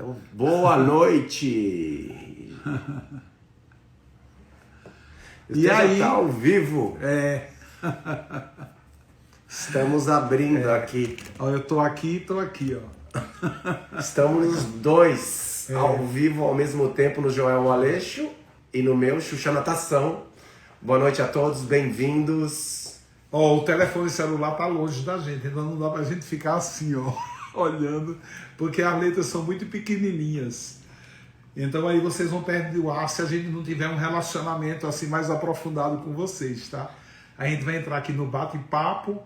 Então, boa noite! E aí? Já tá ao vivo. É. Estamos abrindo aqui. Ó, eu tô aqui, ó. Estamos os dois ao vivo ao mesmo tempo no Joel Aleixo e no meu Xuxa Natação. Boa noite a todos, bem-vindos. Ó, o telefone celular tá longe da gente, então não dá pra gente ficar assim, ó, olhando, porque as letras são muito pequenininhas. Então aí vocês vão perder o ar se a gente não tiver um relacionamento assim mais aprofundado com vocês, tá? A gente vai entrar aqui no bate-papo,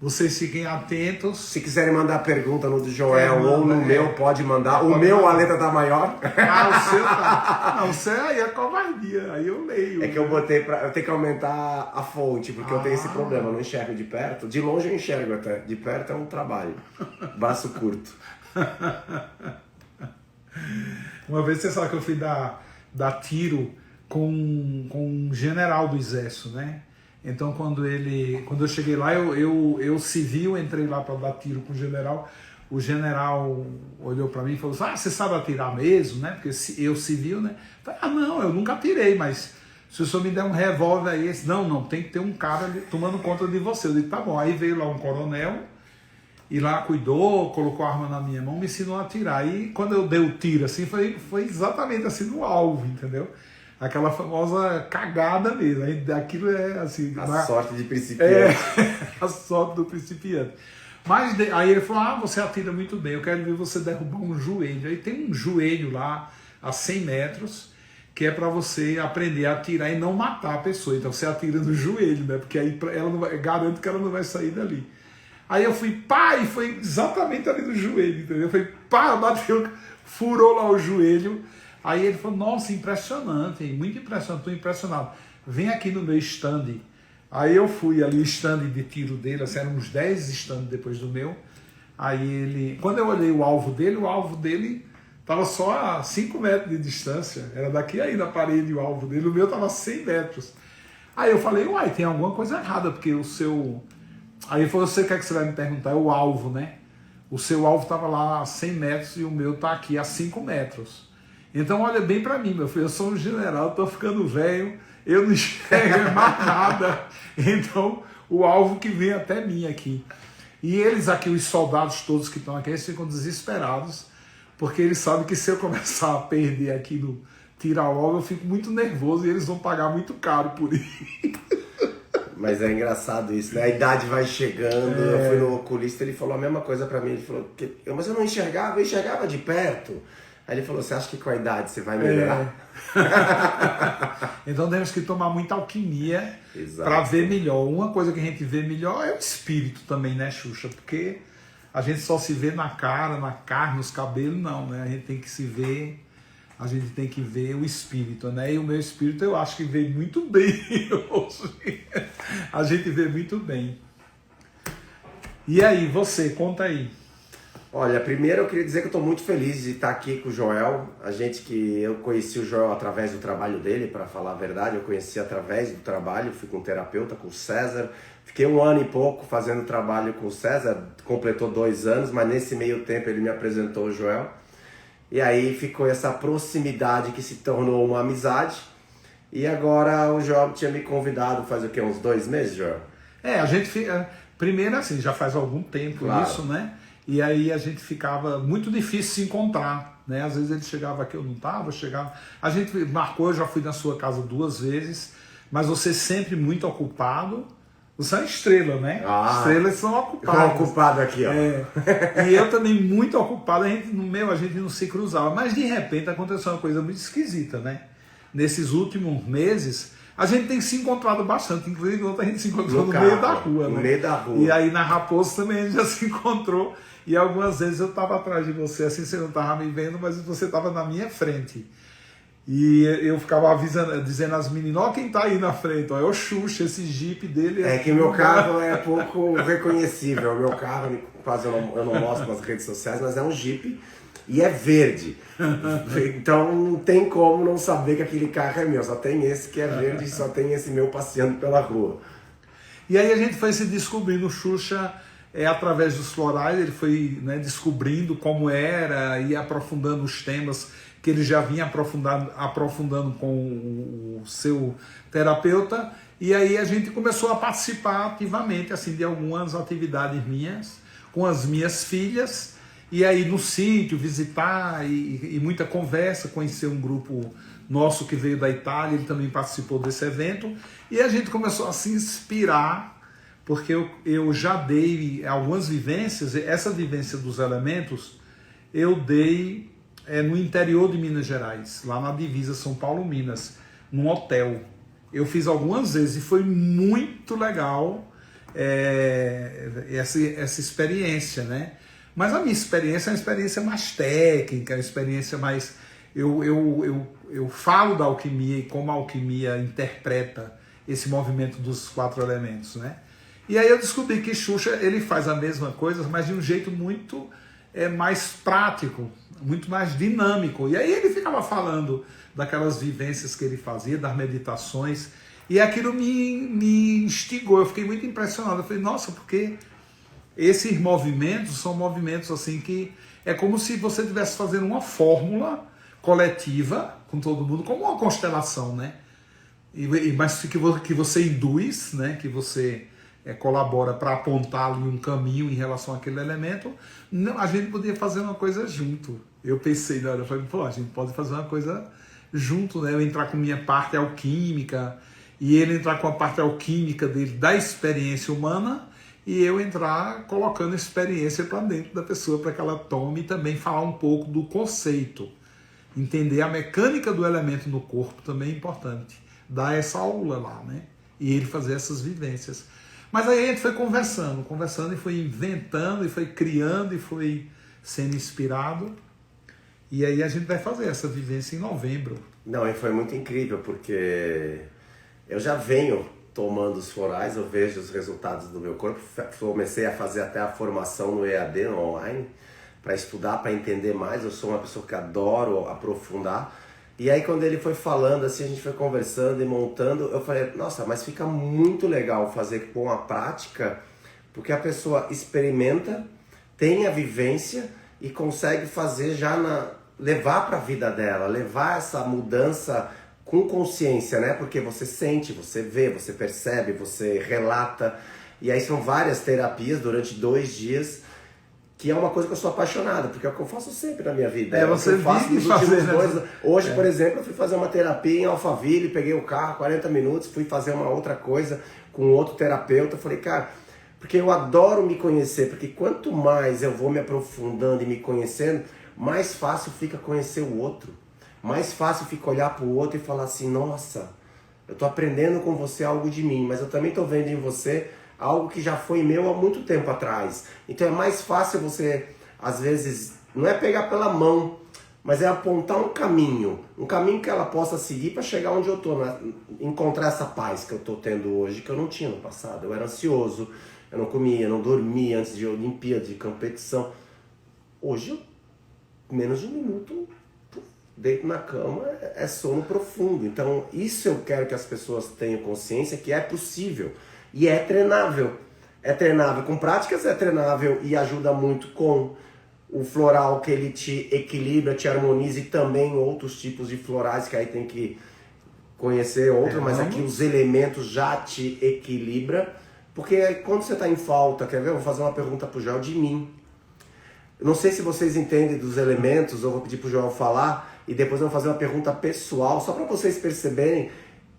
vocês fiquem atentos. Se quiserem mandar pergunta no do Joel ou no meu, pode mandar. O meu, a letra tá maior. Ah, o seu tá. Não, o seu aí é covardia, aí eu leio. É que eu botei pra. Eu tenho que aumentar a fonte, porque eu tenho esse problema, eu não enxergo de perto. De longe eu enxergo até, de perto é um trabalho. Braço curto. Uma vez você sabe que eu fui dar tiro com um general do exército, né? Então quando eu cheguei lá, eu civil, entrei lá para dar tiro com o general olhou para mim e falou assim, ah, você sabe atirar mesmo, né? Porque eu civil, né? Eu falei, ah, não, eu nunca atirei, mas se o senhor me der um revólver aí, não, tem que ter um cara tomando conta de você. Eu disse, tá bom. Aí veio lá um coronel, e lá cuidou, colocou a arma na minha mão, me ensinou a atirar. E quando eu dei o tiro, assim, foi exatamente assim no alvo, entendeu? Aquela famosa cagada mesmo. Aquilo é assim... Sorte de principiante. A sorte do principiante. Mas aí ele falou, ah, você atira muito bem, eu quero ver você derrubar um joelho. Aí tem um joelho lá, a 100 metros, que é para você aprender a atirar e não matar a pessoa. Então você atira no joelho, né? Porque aí ela não vai, garanto que ela não vai sair dali. Aí eu fui, pá, e foi exatamente ali no joelho, entendeu? Foi, pá, bateu, furou lá o joelho. Aí ele falou, nossa, impressionante, muito impressionante, estou impressionado. Vem aqui no meu stand. Aí eu fui ali, o stand de tiro dele, assim, eram uns 10 stands depois do meu. Aí ele, quando eu olhei o alvo dele estava só a 5 metros de distância. Era daqui aí na parede o alvo dele, o meu estava a 100 metros. Aí eu falei, uai, tem alguma coisa errada, porque o seu... Aí ele falou, você quer que você vai me perguntar? É o alvo, né? O seu alvo estava lá a 100 metros e o meu está aqui a 5 metros. Então olha bem para mim, meu filho, eu sou um general, estou ficando velho, eu não enxergo mais nada. Então o alvo que vem até mim aqui. E eles aqui, os soldados todos que estão aqui, eles ficam desesperados, porque eles sabem que se eu começar a perder aqui no tirar o alvo, eu fico muito nervoso e eles vão pagar muito caro por isso. Mas é engraçado isso, né? A idade vai chegando, eu fui no oculista, ele falou a mesma coisa pra mim, ele falou, mas eu não enxergava, eu enxergava de perto. Aí ele falou, você acha que com a idade você vai melhorar? Então temos que tomar muita alquimia para ver melhor. Uma coisa que a gente vê melhor é o espírito também, né, Xuxa? Porque a gente só se vê na cara, na carne, nos cabelos, não, né? A gente tem que se ver... A gente tem que ver o espírito, né? E o meu espírito eu acho que vê muito bem hoje. A gente vê muito bem. E aí, você, conta aí. Olha, primeiro eu queria dizer que eu estou muito feliz de estar aqui com o Joel. Eu conheci o Joel através do trabalho dele, para falar a verdade. Eu conheci através do trabalho, fui com um terapeuta, com o César. Fiquei 1 ano e pouco fazendo trabalho com o César, completou 2 anos, mas nesse meio tempo ele me apresentou o Joel. E aí ficou essa proximidade que se tornou uma amizade. E agora o Joel tinha me convidado faz o quê? Uns 2 meses, Joel? A gente fica... Primeiro assim, já faz algum tempo isso, né? E aí a gente ficava muito difícil se encontrar, né? Às vezes ele chegava aqui, eu não estava, eu chegava... A gente marcou, eu já fui na sua casa 2 vezes, mas você sempre muito ocupado. Você é uma estrela, né? Estrelas são ocupadas. Estou ocupado aqui, ó. E eu também muito ocupado, a gente não se cruzava. Mas de repente aconteceu uma coisa muito esquisita, né? Nesses últimos meses, a gente tem se encontrado bastante. Inclusive ontem a gente se encontrou no meio da rua, né? No meio da rua. E aí na Raposo também a gente já se encontrou. E algumas vezes eu estava atrás de você, assim, você não estava me vendo, mas você estava na minha frente. E eu ficava dizendo às meninas, ó quem tá aí na frente, ó, é o Xuxa, esse Jeep dele. É que meu carro é pouco reconhecível, meu carro quase eu não mostro nas redes sociais, mas é um Jeep e é verde. Então não tem como não saber que aquele carro é meu, só tem esse que é verde e só tem esse meu passeando pela rua. E aí a gente foi se descobrindo, o Xuxa através dos florais, ele foi, né, descobrindo como era e aprofundando os temas que ele já vinha aprofundando com o seu terapeuta, e aí a gente começou a participar ativamente assim, de algumas atividades minhas, com as minhas filhas, e aí no sítio, visitar e muita conversa, conhecer um grupo nosso que veio da Itália, ele também participou desse evento, e a gente começou a se inspirar, porque eu já dei algumas vivências, essa vivência dos elementos, eu dei no interior de Minas Gerais, lá na divisa São Paulo-Minas, num hotel. Eu fiz algumas vezes e foi muito legal essa experiência, né? Mas a minha experiência é uma experiência mais técnica, uma experiência mais... Eu falo da alquimia e como a alquimia interpreta esse movimento dos 4 elementos, né? E aí eu descobri que Xuxa, ele faz a mesma coisa, mas de um jeito muito mais prático, muito mais dinâmico. E aí ele ficava falando daquelas vivências que ele fazia, das meditações, e aquilo me instigou, eu fiquei muito impressionado. Eu falei, nossa, porque esses movimentos são movimentos assim que é como se você estivesse fazendo uma fórmula coletiva com todo mundo, como uma constelação, né? Mas que você induz, né? Que você colabora para apontar ali um caminho em relação àquele elemento. Não, a gente podia fazer uma coisa junto. Eu pensei na hora, eu falei, pô, a gente pode fazer uma coisa junto, né? Eu entrar com minha parte alquímica e ele entrar com a parte alquímica dele, da experiência humana, e eu entrar colocando experiência para dentro da pessoa, para que ela tome, e também falar um pouco do conceito. Entender a mecânica do elemento no corpo também é importante. Dar essa aula lá, né? E ele fazer essas vivências. Mas aí a gente foi conversando e foi inventando, e foi criando, e foi sendo inspirado. E aí a gente vai fazer essa vivência em novembro. Não, e foi muito incrível, porque eu já venho tomando os florais, eu vejo os resultados do meu corpo. Comecei a fazer até a formação no EAD, no online, para estudar, para entender mais. Eu sou uma pessoa que adoro aprofundar. E aí quando ele foi falando, assim, a gente foi conversando e montando, eu falei, nossa, mas fica muito legal fazer com a prática, porque a pessoa experimenta, tem a vivência e consegue fazer levar para a vida dela, levar essa mudança com consciência, né? Porque você sente, você vê, você percebe, você relata. E aí são várias terapias durante 2 dias, que é uma coisa que eu sou apaixonado, porque é o que eu faço sempre na minha vida. Você faço vive fazendo. Hoje, por exemplo, eu fui fazer uma terapia em Alphaville, peguei o carro, 40 minutos, fui fazer uma outra coisa com outro terapeuta. Falei, cara, porque eu adoro me conhecer, porque quanto mais eu vou me aprofundando e me conhecendo, mais fácil fica conhecer o outro. Mais fácil fica olhar para o outro e falar assim, nossa, eu tô aprendendo com você algo de mim, mas eu também tô vendo em você algo que já foi meu há muito tempo atrás. Então é mais fácil você, às vezes, não é pegar pela mão, mas é apontar um caminho que ela possa seguir para chegar onde eu tô, encontrar essa paz que eu tô tendo hoje, que eu não tinha no passado. Eu era ansioso, eu não comia, não dormia antes de Olimpíada, de competição. Hoje, menos de um minuto, deito na cama, é sono profundo. Então isso eu quero que as pessoas tenham consciência que é possível. E é treinável. É treinável com práticas, é treinável e ajuda muito com o floral, que ele te equilibra, te harmoniza, e também outros tipos de florais que aí tem que conhecer outro, mas aqui os elementos já te equilibra. Porque quando você está em falta, quer ver? Eu vou fazer uma pergunta pro Joel de mim. Eu não sei se vocês entendem dos elementos, eu vou pedir pro Joel falar e depois eu vou fazer uma pergunta pessoal, só para vocês perceberem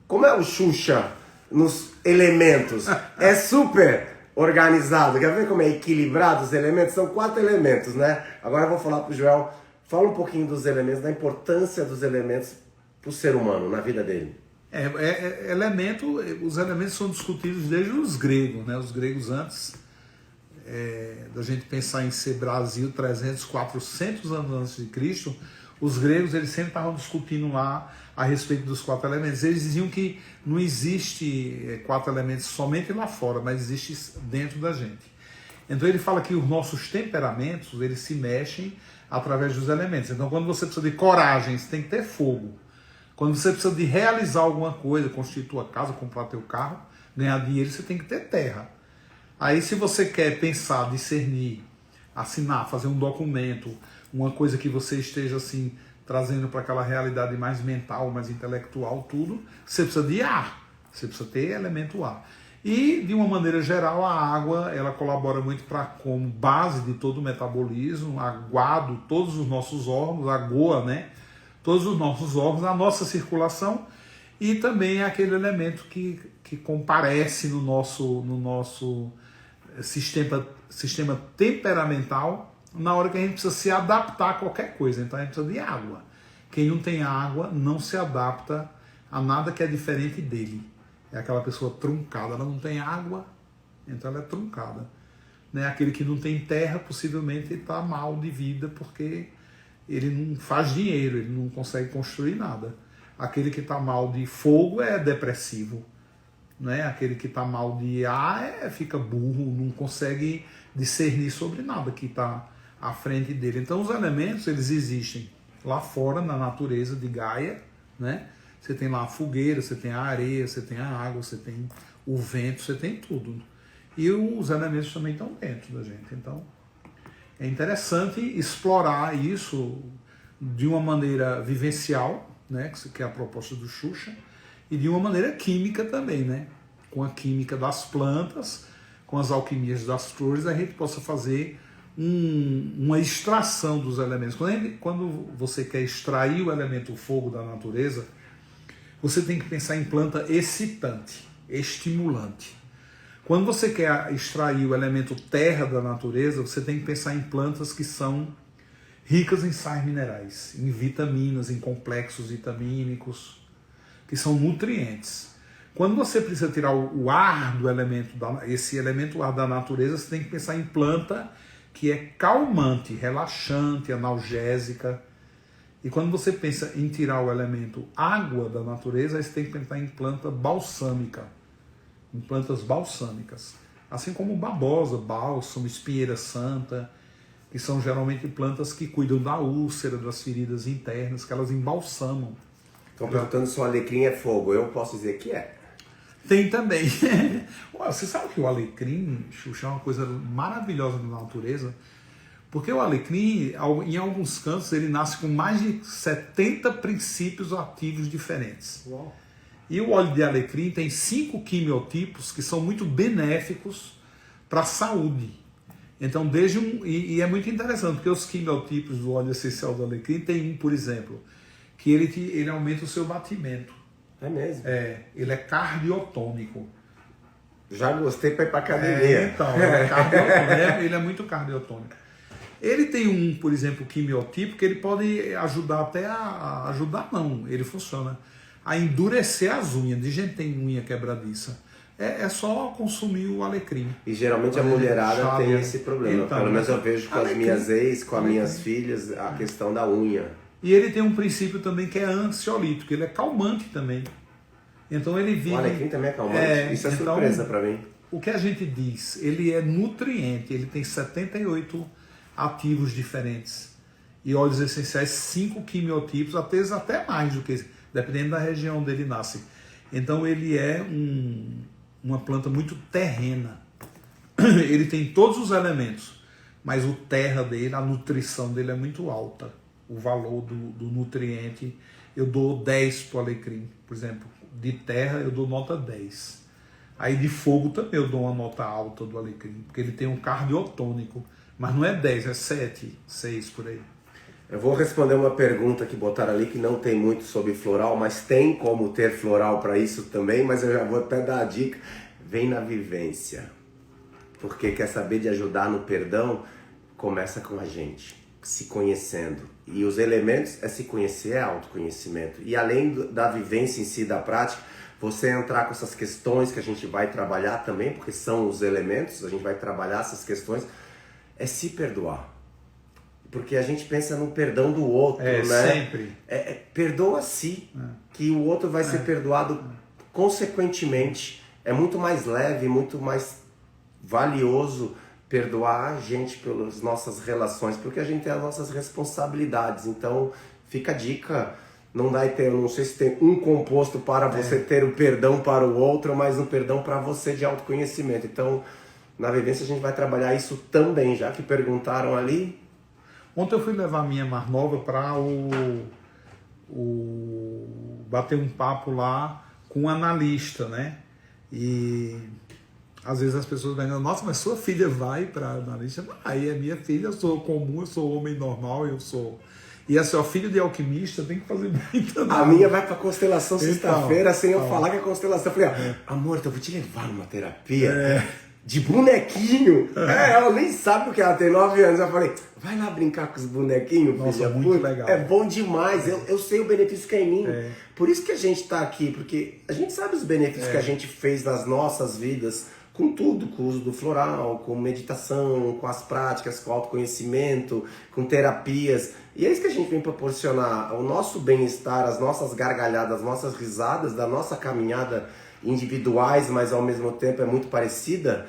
como é o Xuxa nos elementos. É super organizado. Quer ver como é equilibrado os elementos? São 4 elementos, né? Agora eu vou falar pro Joel. Fala um pouquinho dos elementos, da importância dos elementos pro ser humano, na vida dele. Os elementos são discutidos desde os gregos, né? Os gregos antes da gente pensar em ser Brasil 300, 400 anos antes de Cristo, os gregos eles sempre estavam discutindo lá a respeito dos 4 elementos. Eles diziam que não existe 4 elementos somente lá fora, mas existe dentro da gente. Então ele fala que os nossos temperamentos eles se mexem através dos elementos. Então quando você precisa de coragem, você tem que ter fogo. Quando você precisa de realizar alguma coisa, construir tua casa, comprar teu carro, ganhar dinheiro, você tem que ter terra. Aí se você quer pensar, discernir, assinar, fazer um documento, uma coisa que você esteja assim trazendo para aquela realidade mais mental, mais intelectual, tudo, você precisa de ar, você precisa ter elemento ar. E, de uma maneira geral, a água ela colabora muito para como base de todo o metabolismo, aguado todos os nossos órgãos, agoa, né? Todos os nossos órgãos, a nossa circulação, e também é aquele elemento que comparece no nosso sistema temperamental na hora que a gente precisa se adaptar a qualquer coisa. Então a gente precisa de água. Quem não tem água não se adapta a nada que é diferente dele. É aquela pessoa truncada, ela não tem água, então ela é truncada. Né? Aquele que não tem terra, possivelmente está mal de vida, porque ele não faz dinheiro, ele não consegue construir nada. Aquele que está mal de fogo é depressivo. Né? Aquele que está mal de ar fica burro, não consegue discernir sobre nada que está à frente dele. Então os elementos eles existem lá fora na natureza de Gaia, né? Você tem lá a fogueira, você tem a areia, você tem a água, você tem o vento, você tem tudo. E os elementos também estão dentro da gente. Então é interessante explorar isso de uma maneira vivencial, né? Que é a proposta do Xuxa, e de uma maneira química também, né? Com a química das plantas, com as alquimias das flores, a gente possa fazer uma extração dos elementos. Quando você quer extrair o elemento fogo da natureza, você tem que pensar em planta excitante, estimulante. Quando você quer extrair o elemento terra da natureza, você tem que pensar em plantas que são ricas em sais minerais, em vitaminas, em complexos vitamínicos, que são nutrientes. Quando você precisa tirar o ar do elemento, esse elemento ar da natureza, você tem que pensar em planta que é calmante, relaxante, analgésica. E quando você pensa em tirar o elemento água da natureza, aí você tem que pensar em planta balsâmica, em plantas balsâmicas. Assim como babosa, bálsamo, espinheira santa, que são geralmente plantas que cuidam da úlcera, das feridas internas, que elas embalsamam. Estão perguntando se o alecrim é fogo. Eu posso dizer que é. Tem também. Você sabe que o alecrim, Xuxa, é uma coisa maravilhosa na natureza, porque o alecrim, em alguns cantos, ele nasce com mais de 70 princípios ativos diferentes. Uau. E o óleo de alecrim tem 5 quimiotipos que são muito benéficos para a saúde. Então, e é muito interessante, porque os quimiotipos do óleo essencial do alecrim tem por exemplo, que ele aumenta o seu batimento. É mesmo? Ele é cardiotônico. Já gostei para ir para academia. Então, ele é cardiotônico, ele é muito cardiotônico. Ele tem por exemplo, quimiotipo, que ele pode ajudar até ajudar não, ele funciona, a endurecer as unhas. De gente que tem unha quebradiça. É só consumir o alecrim. E geralmente a mulherada tem esse problema. Então, pelo menos eu vejo com as minhas ex, com as minhas filhas, a questão da unha. E ele tem um princípio também que é ansiolítico, ele é calmante também. Então ele vive... O alecrim também é calmante? Isso é então, surpresa para mim. O que a gente diz, ele é nutriente, ele tem 78 ativos diferentes. E óleos essenciais, 5 quimiotipos, até mais do que isso, dependendo da região onde ele nasce. Então ele é uma planta muito terrena. Ele tem todos os elementos, mas o terra dele, a nutrição dele é muito alta. O valor do nutriente, eu dou 10 para o alecrim. Por exemplo, de terra eu dou nota 10. Aí de fogo também eu dou uma nota alta do alecrim, porque ele tem um cardiotônico. Mas não é 10, é 7, 6 por aí. Eu vou responder uma pergunta que botaram ali que não tem muito sobre floral, mas tem como ter floral para isso também, mas eu já vou até dar a dica. Vem na vivência. Porque quer saber de ajudar no perdão, começa com a gente, se conhecendo. E os elementos é se conhecer, é autoconhecimento. E além da vivência em si, da prática, você entrar com essas questões que a gente vai trabalhar também, porque são os elementos, a gente vai trabalhar essas questões, é se perdoar. Porque a gente pensa no perdão do outro, né? Sempre. Perdoa a si, que o outro vai ser perdoado consequentemente. É muito mais leve, muito mais valioso perdoar a gente pelas nossas relações, porque a gente tem as nossas responsabilidades. Então, fica a dica. Não sei se tem um composto para você ter o perdão para o outro, mas um perdão para você de autoconhecimento. Então, na vivência a gente vai trabalhar isso também, já que perguntaram ali. Ontem eu fui levar a minha mais nova para bater um papo lá com um analista, né? E às vezes as pessoas perguntam, nossa, mas sua filha vai para analista? Aí é minha filha, eu sou comum, eu sou homem normal, eu sou... E assim, ó, filho de alquimista tem que fazer muita nada. A minha vai pra constelação sexta-feira, Então, sem eu falar que é constelação. Eu falei, amor, então eu vou te levar numa terapia de bonequinho. Ela nem sabe o que ela tem, 9 anos. Eu falei, vai lá brincar com os bonequinhos, nossa, filha. muito legal. É bom demais, eu sei o benefício que é em mim. Por isso que a gente tá aqui, porque a gente sabe os benefícios que a gente fez nas nossas vidas, com tudo, com o uso do floral, com meditação, com as práticas, com autoconhecimento, com terapias. E é isso que a gente vem proporcionar, o nosso bem-estar, as nossas gargalhadas, as nossas risadas, da nossa caminhada individuais, mas ao mesmo tempo é muito parecida,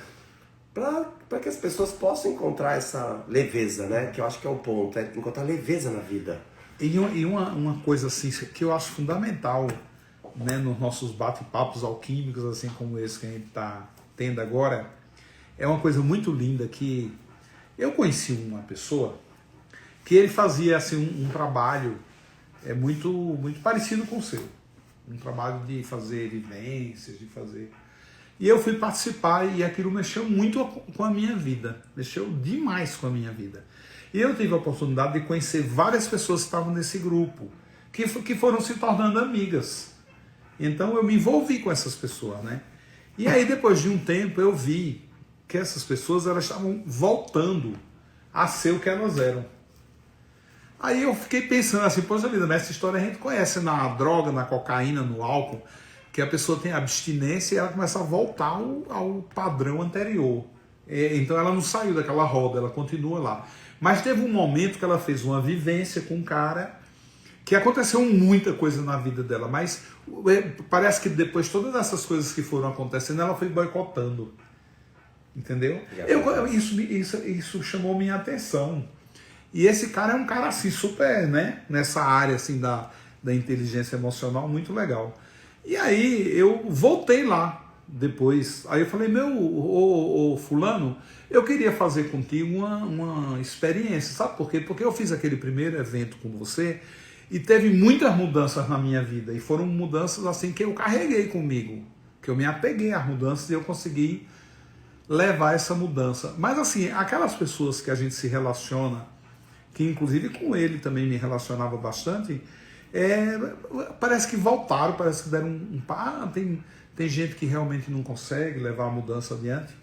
para que as pessoas possam encontrar essa leveza, né? Que eu acho que é o ponto, é encontrar leveza na vida. E uma coisa assim que eu acho fundamental, né, nos nossos bate-papos alquímicos, assim como esse que a gente está tendo agora, é uma coisa muito linda que eu conheci uma pessoa que ele fazia assim um trabalho muito parecido com o seu, um trabalho de fazer vivências, de fazer, e eu fui participar e aquilo mexeu muito com a minha vida, mexeu demais com a minha vida, e eu tive a oportunidade de conhecer várias pessoas que estavam nesse grupo, que foram se tornando amigas. Então eu me envolvi com essas pessoas, né? E aí depois de um tempo eu vi que essas pessoas elas estavam voltando a ser o que elas eram. Aí eu fiquei pensando assim, poxa vida, mas essa história a gente conhece na droga, na cocaína, no álcool, que a pessoa tem abstinência e ela começa a voltar ao padrão anterior. Então ela não saiu daquela roda, ela continua lá. Mas teve um momento que ela fez uma vivência com um cara que aconteceu muita coisa na vida dela, mas parece que depois todas essas coisas que foram acontecendo, ela foi boicotando. Entendeu? Isso chamou minha atenção. E esse cara é um cara assim, super, né? Nessa área assim da inteligência emocional, muito legal. E aí eu voltei lá depois. Aí eu falei, ô fulano, eu queria fazer contigo uma experiência. Sabe por quê? Porque eu fiz aquele primeiro evento com você e teve muitas mudanças na minha vida. E foram mudanças assim que eu carreguei comigo. Que eu me apeguei às mudanças e eu consegui levar essa mudança. Mas assim, aquelas pessoas que a gente se relaciona, que inclusive com ele também me relacionava bastante, parece que voltaram, parece que deram um pá, tem gente que realmente não consegue levar a mudança adiante.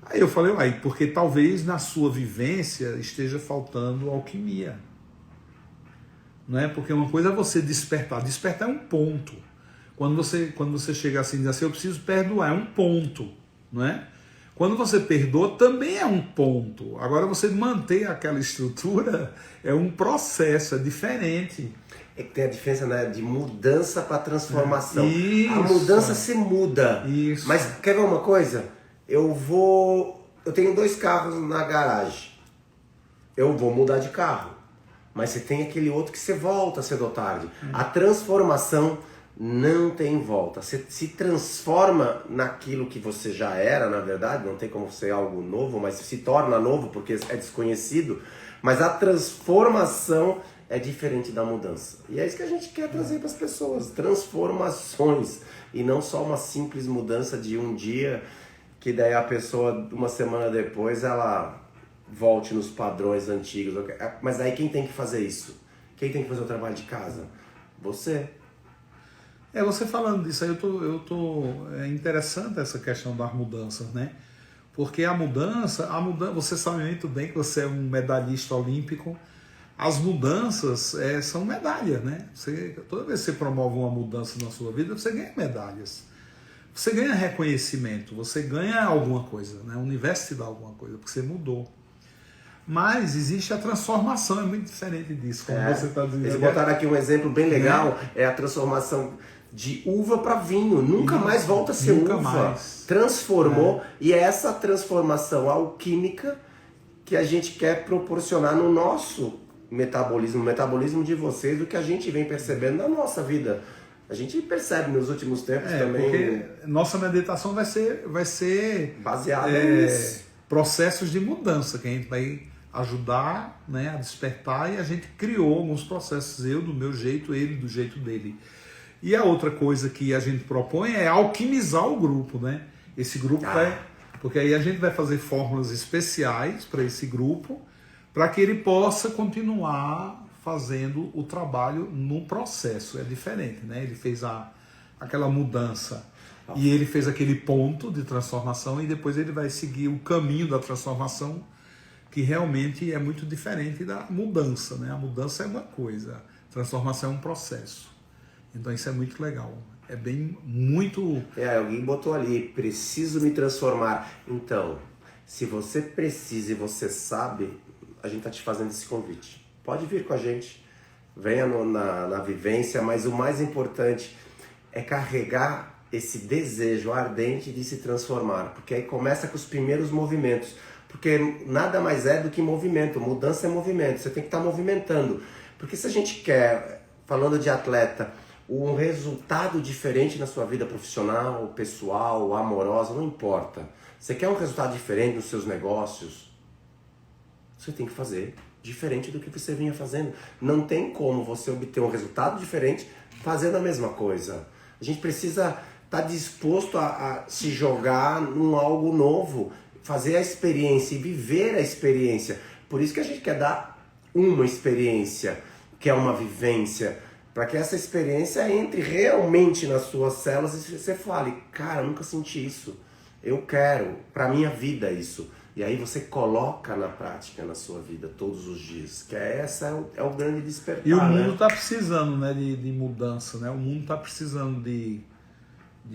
Aí eu falei, porque talvez na sua vivência esteja faltando alquimia. Não é? Porque uma coisa é você despertar. Despertar é um ponto. Quando você chega assim e diz assim, eu preciso perdoar, é um ponto. Não é? Quando você perdoa, também é um ponto. Agora, você manter aquela estrutura é um processo, é diferente. É que tem a diferença, né, de mudança para transformação. Isso. A mudança se muda. Isso. Mas quer ver uma coisa? Eu tenho 2 carros na garagem. Eu vou mudar de carro. Mas você tem aquele outro que você volta cedo ou tarde. A transformação não tem volta. Você se transforma naquilo que você já era, na verdade. Não tem como ser algo novo, mas se torna novo porque é desconhecido. Mas a transformação é diferente da mudança. E é isso que a gente quer trazer para as pessoas. Transformações. E não só uma simples mudança de um dia, que daí a pessoa, uma semana depois, ela volte nos padrões antigos. Mas aí quem tem que fazer isso? Quem tem que fazer o trabalho de casa? Você. Você falando disso aí, é interessante essa questão das mudanças, né? Porque a mudança, você sabe muito bem que você é um medalhista olímpico, as mudanças são medalhas, né? Toda vez que você promove uma mudança na sua vida, você ganha medalhas. Você ganha reconhecimento, você ganha alguma coisa, né? O universo te dá alguma coisa, porque você mudou. Mas existe a transformação, é muito diferente disso, como você está dizendo. Eles botaram aqui um exemplo bem legal, é a transformação de uva para vinho. Nunca mais volta a ser nunca uva. Mais. Transformou, e é essa transformação alquímica que a gente quer proporcionar no nosso metabolismo, o metabolismo de vocês, o que a gente vem percebendo na nossa vida. A gente percebe nos últimos tempos também. Porque nossa meditação vai ser baseada nisso. processos de mudança que a gente vai ajudar, né, a despertar, e a gente criou alguns processos, eu do meu jeito, ele do jeito dele. E a outra coisa que a gente propõe é alquimizar o grupo, né? Esse grupo porque aí a gente vai fazer fórmulas especiais para esse grupo, para que ele possa continuar fazendo o trabalho no processo. É diferente, né? Ele fez aquela mudança e ele fez aquele ponto de transformação, e depois ele vai seguir o caminho da transformação, que realmente é muito diferente da mudança, né? A mudança é uma coisa, a transformação é um processo. Então isso é muito legal. É bem, muito... Alguém botou ali, preciso me transformar. Então, se você precisa e você sabe, a gente tá te fazendo esse convite. Pode vir com a gente, venha na vivência, mas o mais importante é carregar esse desejo ardente de se transformar, porque aí começa com os primeiros movimentos, porque nada mais é do que movimento, mudança é movimento, você tem que estar movimentando, porque se a gente quer, falando de atleta, um resultado diferente na sua vida profissional, pessoal, amorosa, não importa, você quer um resultado diferente nos seus negócios, você tem que fazer diferente do que você vinha fazendo. Não tem como você obter um resultado diferente fazendo a mesma coisa. A gente precisa estar disposto a se jogar num algo novo, fazer a experiência e viver a experiência. Por isso que a gente quer dar uma experiência, que é uma vivência, para que essa experiência entre realmente nas suas células e você fale, cara, eu nunca senti isso, eu quero para minha vida isso. E aí você coloca na prática na sua vida todos os dias, que essa é o grande despertar. E o mundo está precisando, né, de mudança, né? O mundo está precisando de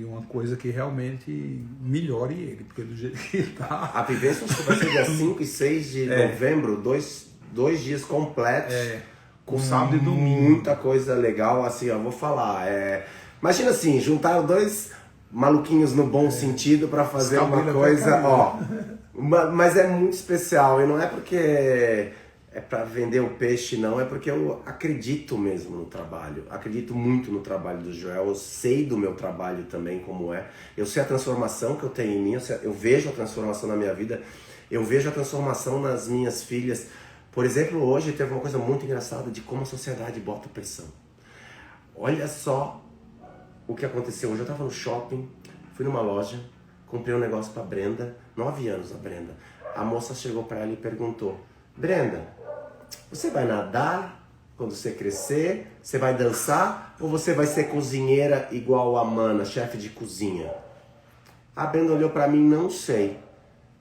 uma coisa que realmente melhore ele, porque do jeito que ele está... A vivência vai ser dia 5 e 6 de novembro, dois dias completos, com sábado e domingo. Muita coisa legal, assim, ó, vou falar. Imagina assim, juntaram dois maluquinhos no bom sentido para fazer uma coisa, ó... Mas é muito especial, e não é porque é para vender o peixe, não, é porque eu acredito mesmo no trabalho, acredito muito no trabalho do Joel, eu sei do meu trabalho também como é, eu sei a transformação que eu tenho em mim, eu vejo a transformação na minha vida, eu vejo a transformação nas minhas filhas. Por exemplo, hoje teve uma coisa muito engraçada de como a sociedade bota pressão. Olha só o que aconteceu hoje, eu estava no shopping, fui numa loja, comprei um negócio para Brenda, 9 anos a Brenda. A moça chegou para ela e perguntou, Brenda, você vai nadar quando você crescer? Você vai dançar? Ou você vai ser cozinheira igual a Mana, chefe de cozinha? A Brenda olhou para mim, não sei.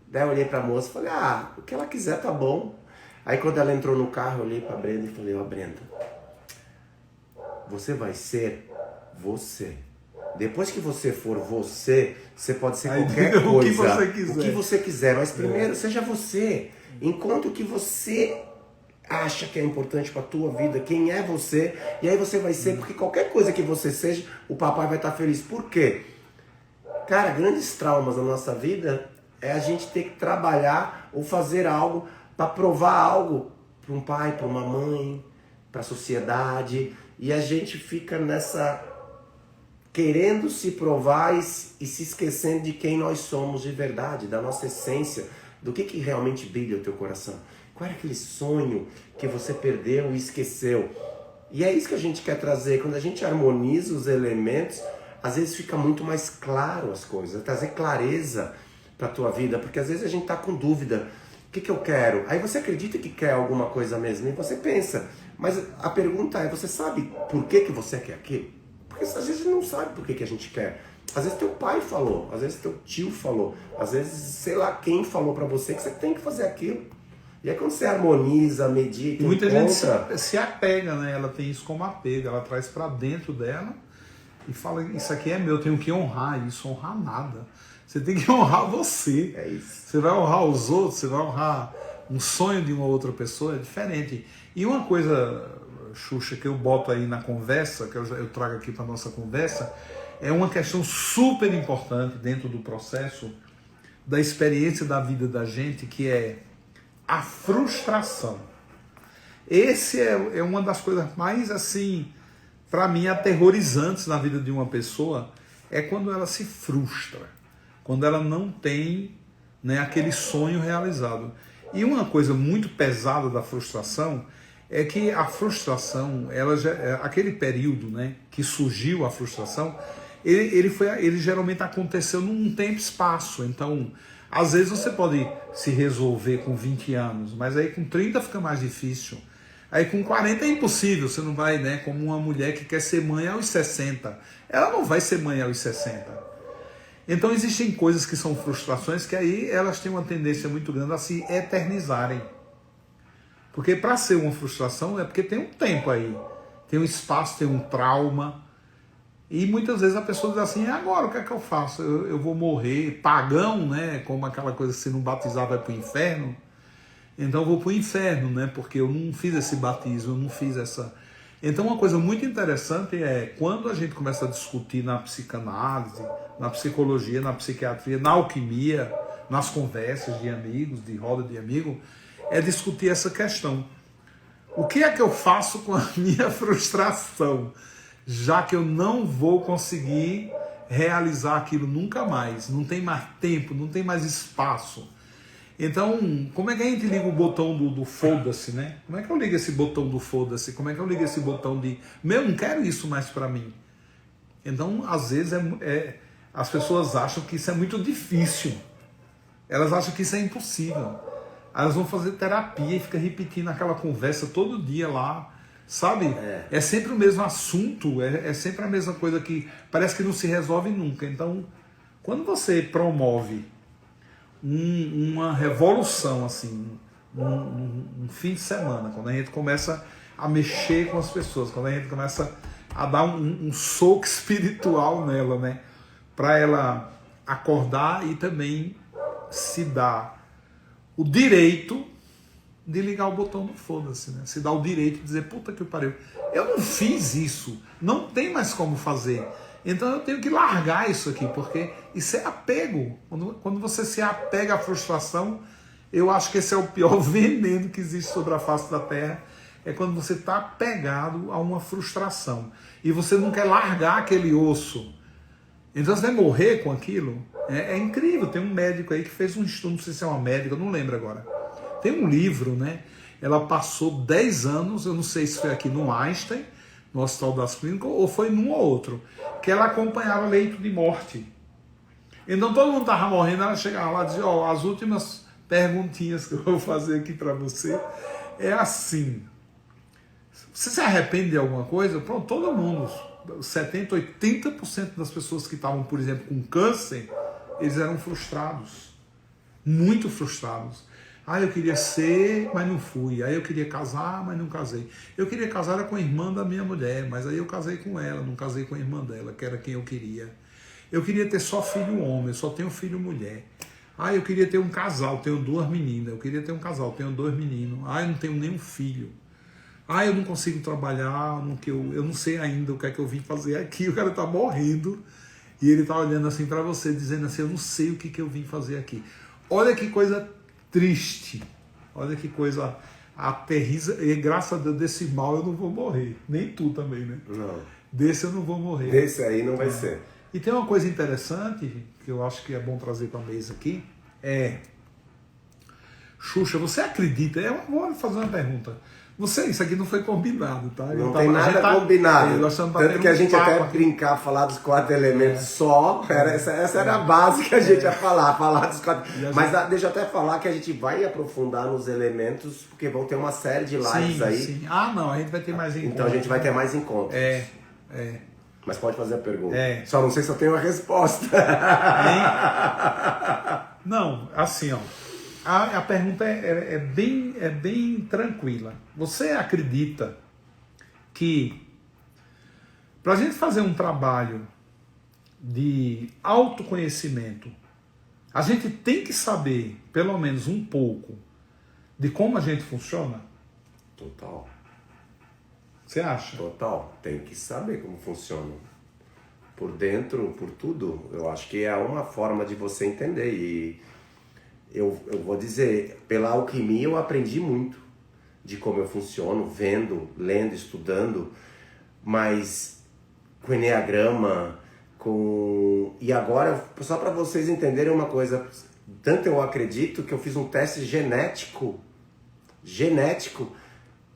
Daí eu olhei para a moça e falei, o que ela quiser tá bom. Aí quando ela entrou no carro, eu olhei para a Brenda e falei, Brenda, você vai ser você. Depois que você for você, você pode ser qualquer coisa. O que você quiser. Mas primeiro, seja você. Enquanto o que você acha que é importante para a tua vida, quem é você, e aí você vai ser, porque qualquer coisa que você seja, o papai vai estar feliz. Por quê? Cara, grandes traumas na nossa vida é a gente ter que trabalhar ou fazer algo para provar algo para um pai, para uma mãe, para a sociedade, e a gente fica nessa... querendo se provar e se esquecendo de quem nós somos de verdade, da nossa essência, do que realmente brilha o teu coração. Qual era aquele sonho que você perdeu e esqueceu? E é isso que a gente quer trazer. Quando a gente harmoniza os elementos, às vezes fica muito mais claro as coisas, trazer clareza para a tua vida, porque às vezes a gente está com dúvida. O que eu quero? Aí você acredita que quer alguma coisa mesmo, e você pensa. Mas a pergunta é, você sabe por que você quer aquilo? Porque às vezes não sabe por que a gente quer. Às vezes teu pai falou, às vezes teu tio falou, às vezes sei lá quem falou pra você que você tem que fazer aquilo. E aí quando você harmoniza, medita, muita gente se apega, né? Ela tem isso como apego, ela traz pra dentro dela e fala, isso aqui é meu, eu tenho que honrar isso, honrar nada. Você tem que honrar você. É isso. Você vai honrar os outros, você vai honrar um sonho de uma outra pessoa, é diferente. E uma coisa, Xuxa, que eu boto aí na conversa, que eu trago aqui para nossa conversa, é uma questão super importante dentro do processo da experiência da vida da gente, que é a frustração. Esse é uma das coisas mais, assim, para mim, aterrorizantes na vida de uma pessoa, é quando ela se frustra, quando ela não tem né, aquele sonho realizado. E uma coisa muito pesada da frustração é que a frustração, aquele período, né, que surgiu a frustração, ele geralmente aconteceu num tempo e espaço. Então, às vezes você pode se resolver com 20 anos, mas aí com 30 fica mais difícil. Aí com 40 é impossível, você não vai, né, como uma mulher que quer ser mãe aos 60. Ela não vai ser mãe aos 60. Então existem coisas que são frustrações que aí elas têm uma tendência muito grande a se eternizarem. Porque para ser uma frustração é porque tem um tempo aí, tem um espaço, tem um trauma. E muitas vezes a pessoa diz assim, agora o que é que eu faço? Eu vou morrer pagão, né? Como aquela coisa, se não batizar vai para o inferno. Então eu vou para o inferno, né? Porque eu não fiz esse batismo, eu não fiz essa... Então uma coisa muito interessante é quando a gente começa a discutir na psicanálise, na psicologia, na psiquiatria, na alquimia, nas conversas de amigos, de roda de amigo, é discutir essa questão. O que é que eu faço com a minha frustração? Já que eu não vou conseguir realizar aquilo nunca mais, não tem mais tempo, não tem mais espaço. Então, como é que a gente liga o botão do foda-se, né? Como é que eu ligo esse botão do foda-se? Como é que eu ligo esse botão de, eu não quero isso mais para mim? Então, às vezes, as pessoas acham que isso é muito difícil. Elas acham que isso é impossível. Elas vão fazer terapia e ficam repetindo aquela conversa todo dia lá, sabe? É sempre o mesmo assunto, é sempre a mesma coisa que parece que não se resolve nunca. Então, quando você promove uma revolução, assim, um fim de semana, quando a gente começa a mexer com as pessoas, quando a gente começa a dar um soco espiritual nela, né? Para ela acordar e também se dar o direito de ligar o botão do foda-se, né? Se dá o direito de dizer, puta que pariu, eu não fiz isso, não tem mais como fazer. Então eu tenho que largar isso aqui, porque isso é apego. Quando você se apega à frustração, eu acho que esse é o pior veneno que existe sobre a face da Terra, é quando você está apegado a uma frustração. E você não quer largar aquele osso. Então você vai morrer com aquilo. É incrível, tem um médico aí que fez um estudo, não sei se é uma médica, eu não lembro agora. Tem um livro, né? Ela passou 10 anos, eu não sei se foi aqui no Einstein, no Hospital das Clínicas, ou foi num ou outro, que ela acompanhava leito de morte. Então todo mundo estava morrendo, ela chegava lá e dizia, as últimas perguntinhas que eu vou fazer aqui para você é assim, você se arrepende de alguma coisa? Pronto, todo mundo, 70%, 80% das pessoas que estavam, por exemplo, com câncer, eles eram frustrados, muito frustrados. Eu queria ser, mas não fui. Aí eu queria casar, mas não casei. Eu queria casar com a irmã da minha mulher, mas aí eu casei com ela, não casei com a irmã dela, que era quem eu queria. Eu queria ter só filho homem, eu só tenho filho mulher. Eu queria ter um casal, tenho 2 meninas. Eu queria ter um casal, tenho 2 meninos. Eu não tenho nenhum filho. Eu não consigo trabalhar, eu não sei ainda o que é que eu vim fazer aqui. O cara está morrendo e ele está olhando assim para você, dizendo assim, eu não sei o que eu vim fazer aqui. Olha que coisa triste, olha que coisa aterriza, e graças a Deus desse mal eu não vou morrer, nem tu também, né? Não. Desse eu não vou morrer. Desse aí não vai ser. E tem uma coisa interessante, que eu acho que é bom trazer para a mesa aqui, Xuxa, você acredita, eu vou fazer uma pergunta, isso aqui não foi combinado, tá? Não tem nada combinado. Tanto que a gente até aqui. Brincar, falar dos 4 elementos só. Essa era a base que a gente ia falar dos 4. Mas deixa eu até falar que a gente vai aprofundar nos elementos, porque vão ter uma série de lives aí. Sim. Não, a gente vai ter mais encontros. Então a gente vai ter mais encontros. Mas pode fazer a pergunta. Só não sei se eu tenho a resposta. Não, assim, ó. A pergunta é bem tranquila. Você acredita que para a gente fazer um trabalho de autoconhecimento, a gente tem que saber, pelo menos um pouco, de como a gente funciona? Total. Você acha? Total. Tem que saber como funciona. Por dentro, por tudo. Eu acho que é uma forma de você entender. E eu vou dizer, pela alquimia eu aprendi muito de como eu funciono, vendo, lendo, estudando, mas com enneagrama, e agora, só para vocês entenderem uma coisa Tanto eu acredito que eu fiz um teste genético,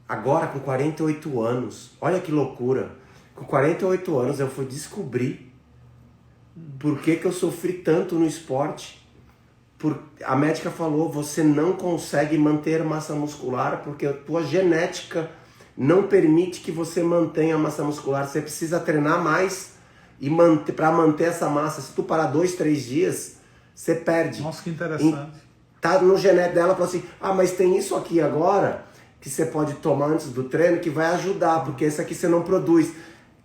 agora com 48 anos. Olha que loucura. Com 48 anos eu fui descobrir por que eu sofri tanto no esporte. A médica falou, você não consegue manter massa muscular porque a tua genética não permite que você mantenha a massa muscular. Você precisa treinar mais e para manter essa massa. Se tu parar 2, 3 dias, você perde. Nossa, que interessante. Tá no genético dela, falou assim, mas tem isso aqui agora que você pode tomar antes do treino que vai ajudar, porque esse aqui você não produz.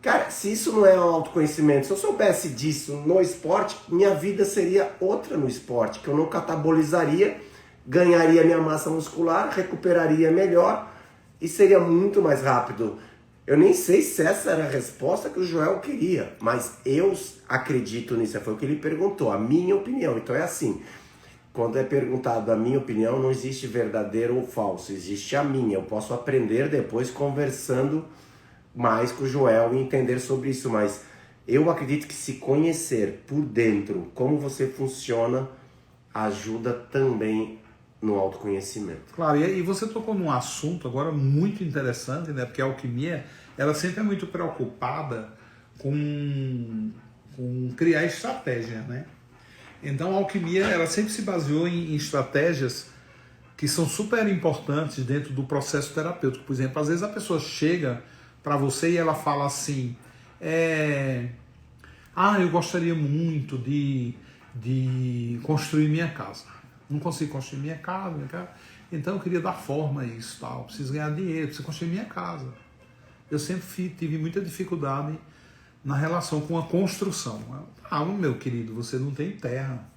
Cara, se isso não é um autoconhecimento, se eu soubesse disso no esporte, minha vida seria outra no esporte, que eu não catabolizaria, ganharia minha massa muscular, recuperaria melhor e seria muito mais rápido. Eu nem sei se essa era a resposta que o Joel queria, mas eu acredito nisso, foi o que ele perguntou, a minha opinião. Então é assim, quando é perguntado a minha opinião, não existe verdadeiro ou falso, existe a minha. Eu posso aprender depois conversando mais com o Joel e entender sobre isso, mas eu acredito que se conhecer por dentro como você funciona ajuda também no autoconhecimento. Claro, e você tocou num assunto agora muito interessante, né? Porque a alquimia, ela sempre é muito preocupada com criar estratégia, né? Então a alquimia, ela sempre se baseou em estratégias que são super importantes dentro do processo terapêutico. Por exemplo, às vezes a pessoa chega para você e ela fala assim, eu gostaria muito de construir minha casa. Não consigo construir minha casa, então eu queria dar forma a isso, tal. Preciso ganhar dinheiro, preciso construir minha casa. Eu sempre tive muita dificuldade na relação com a construção. Meu querido, você não tem terra.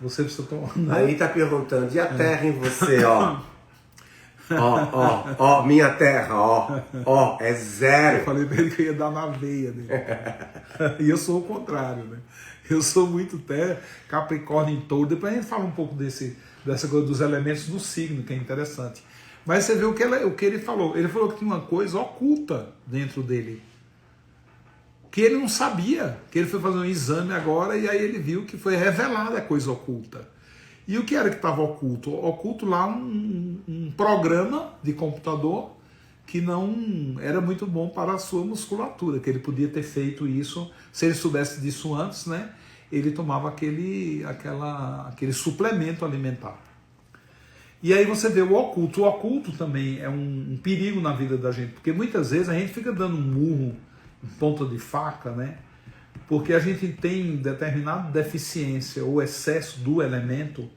Você precisa tomar... Aí tá perguntando, e a terra em você, ó? Ó, minha terra, ó, é zero. Eu falei pra ele que eu ia dar na veia dele. E eu sou o contrário, né? Eu sou muito terra, Capricórnio em Touro. Depois a gente fala um pouco dessa coisa dos elementos do signo, que é interessante. Mas você vê o que ele falou. Ele falou que tinha uma coisa oculta dentro dele, que ele não sabia, que ele foi fazer um exame agora e aí ele viu que foi revelada a coisa oculta. E o que era que estava oculto? Oculto lá um programa de computador que não era muito bom para a sua musculatura, que ele podia ter feito isso, se ele soubesse disso antes, né? Ele tomava aquele suplemento alimentar. E aí você vê o oculto. O oculto também é um perigo na vida da gente, porque muitas vezes a gente fica dando um murro em ponta de faca, né? Porque a gente tem determinada deficiência ou excesso do elemento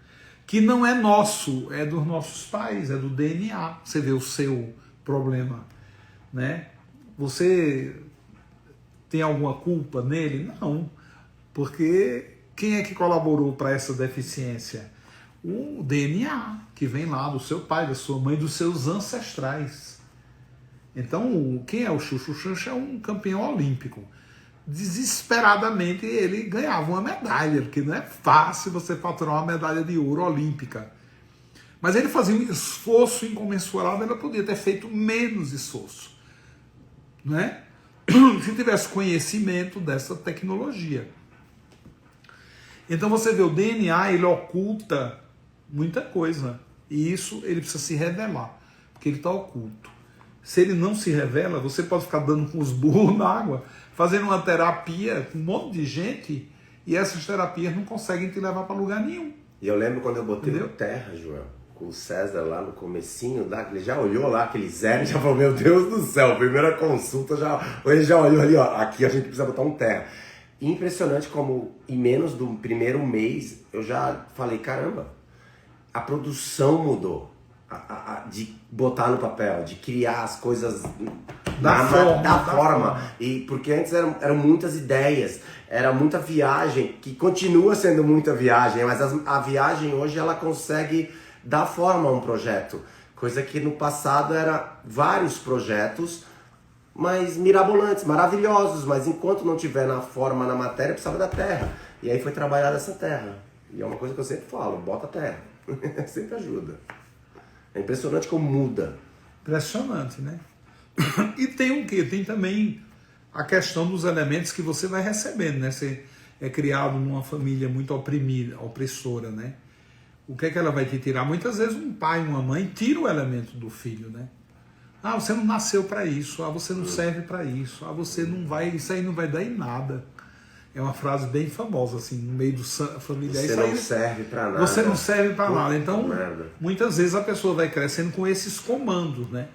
que não é nosso, é dos nossos pais, é do DNA. Você vê o seu problema, né? Você tem alguma culpa nele? Não, porque quem é que colaborou para essa deficiência? O DNA, que vem lá do seu pai, da sua mãe, dos seus ancestrais. Então, quem é o Xuxa? O Xuxa é um campeão olímpico. Desesperadamente ele ganhava uma medalha, porque não é fácil você faturar uma medalha de ouro olímpica. Mas ele fazia um esforço incomensurável, ele podia ter feito menos esforço, né? Se tivesse conhecimento dessa tecnologia. Então você vê, o DNA, ele oculta muita coisa, e isso ele precisa se revelar, porque ele está oculto. Se ele não se revela, você pode ficar dando com os burros na água, fazendo uma terapia com um monte de gente, e essas terapias não conseguem te levar para lugar nenhum. E eu lembro quando eu botei no Terra, Joel, com o César lá no comecinho, ele já olhou lá aquele zero e já falou, meu Deus do céu, primeira consulta, ele já olhou ali, ó, aqui a gente precisa botar um Terra. Impressionante como em menos do primeiro mês eu já falei, caramba, a produção mudou. De botar no papel, de criar as coisas da forma. E porque antes eram muitas ideias, era muita viagem, que continua sendo muita viagem, mas a viagem hoje ela consegue dar forma a um projeto, coisa que no passado era vários projetos, mas mirabolantes, maravilhosos, mas enquanto não tiver na forma, na matéria, precisava da terra. E aí foi trabalhada essa terra. E é uma coisa que eu sempre falo, bota terra. Sempre ajuda. É impressionante como muda. Impressionante, né? E tem o quê? Tem também a questão dos elementos que você vai recebendo, né? Você é criado numa família muito oprimida, opressora, né? o que é que ela vai te tirar? Muitas vezes um pai, uma mãe tira o elemento do filho, né? Ah, você não nasceu para isso, ah, você não serve para isso, ah, você não vai, isso aí não vai dar em nada. É uma frase bem famosa, assim, no meio do familiar. Você não serve para nada. Você não serve para nada. Então, muitas vezes a pessoa vai crescendo com esses comandos, né?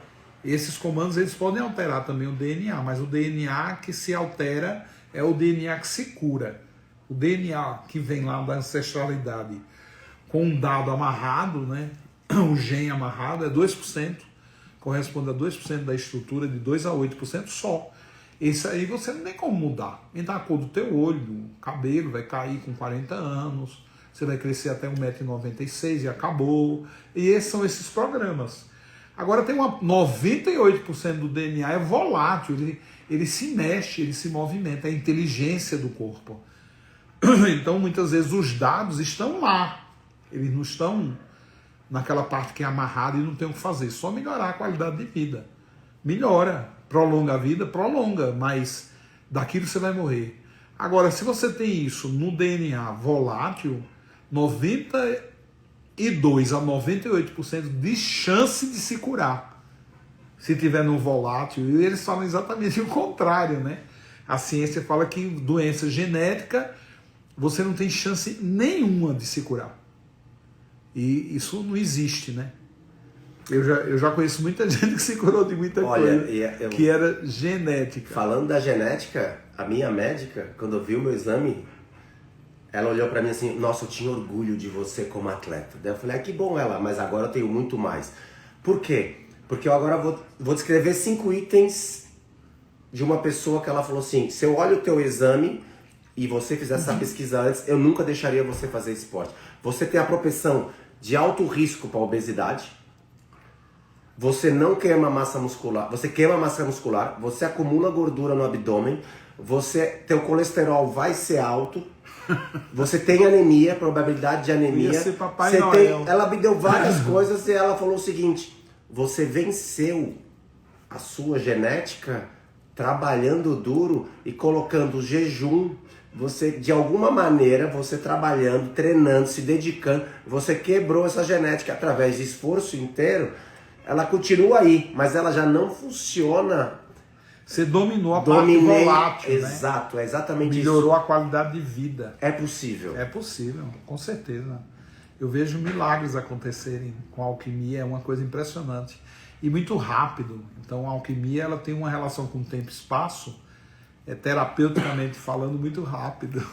Esses comandos, eles podem alterar também o DNA, mas o DNA que se altera é o DNA que se cura. O DNA que vem lá da ancestralidade com um dado amarrado, né? O gene amarrado é 2%, corresponde a 2% da estrutura, de 2 a 8% só. Isso aí você não tem como mudar. Então a cor do teu olho, o cabelo vai cair com 40 anos, você vai crescer até 1,96 m e acabou. E esses são esses programas. Agora tem 98% do DNA é volátil, ele se mexe, ele se movimenta, é a inteligência do corpo. Então muitas vezes os dados estão lá, eles não estão naquela parte que é amarrada e não tem o que fazer, só melhorar a qualidade de vida. Melhora, prolonga a vida, prolonga, mas daquilo você vai morrer. Agora, se você tem isso no DNA volátil, 92 a 98% de chance de se curar. Se tiver no volátil, e eles falam exatamente o contrário, né? A ciência fala que doença genética você não tem chance nenhuma de se curar. E isso não existe, né? Eu já conheço muita gente que se curou de muita coisa que era genética. Falando da genética, a minha médica, quando viu o meu exame, ela olhou pra mim assim, nossa, eu tinha orgulho de você como atleta. Daí eu falei, que bom ela, mas agora eu tenho muito mais. Por quê? Porque eu agora vou descrever 5 itens de uma pessoa que ela falou assim, se eu olho o teu exame e você fizer essa pesquisa antes, eu nunca deixaria você fazer esporte. Você tem a propensão de alto risco para obesidade, você não queima massa muscular, você queima massa muscular, você acumula gordura no abdômen, teu colesterol vai ser alto, você tem anemia, probabilidade de anemia. Ia ser Papai Noel. Ela me deu várias coisas e ela falou o seguinte, você venceu a sua genética trabalhando duro e colocando jejum. Você, de alguma maneira, você trabalhando, treinando, se dedicando, você quebrou essa genética através de esforço inteiro. Ela continua aí, mas ela já não funciona. Você dominou a parte volátil, exato, né? É exatamente Melhorou isso. a qualidade de vida. É possível. É possível, com certeza. Eu vejo milagres acontecerem com a alquimia, é uma coisa impressionante. E muito rápido. Então a alquimia ela tem uma relação com tempo e espaço, terapeuticamente falando, muito rápido.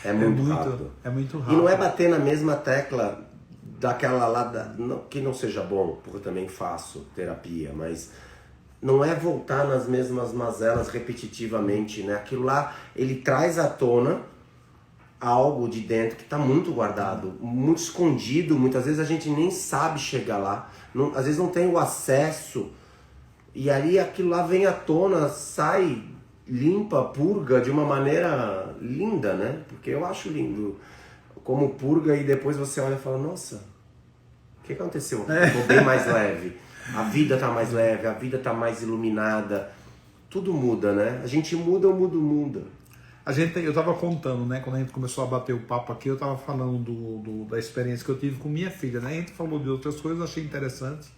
É muito rápido. É muito rápido. E não é bater na mesma tecla daquela lá, que não seja bom, porque eu também faço terapia, mas não é voltar nas mesmas mazelas repetitivamente, né? Aquilo lá, ele traz à tona algo de dentro que está muito guardado, muito escondido, muitas vezes a gente nem sabe chegar lá, às vezes não tem o acesso, e ali aquilo lá vem à tona, sai, limpa, purga de uma maneira linda, né? Porque eu acho lindo como purga e depois você olha e fala, nossa, o que aconteceu? Estou bem mais leve, a vida está mais leve, a vida está mais iluminada, tudo muda, né? A gente muda, o mundo muda. Eu estava contando, né? Quando a gente começou a bater o papo aqui, eu estava falando da experiência que eu tive com minha filha, né? A gente falou de outras coisas, achei interessante,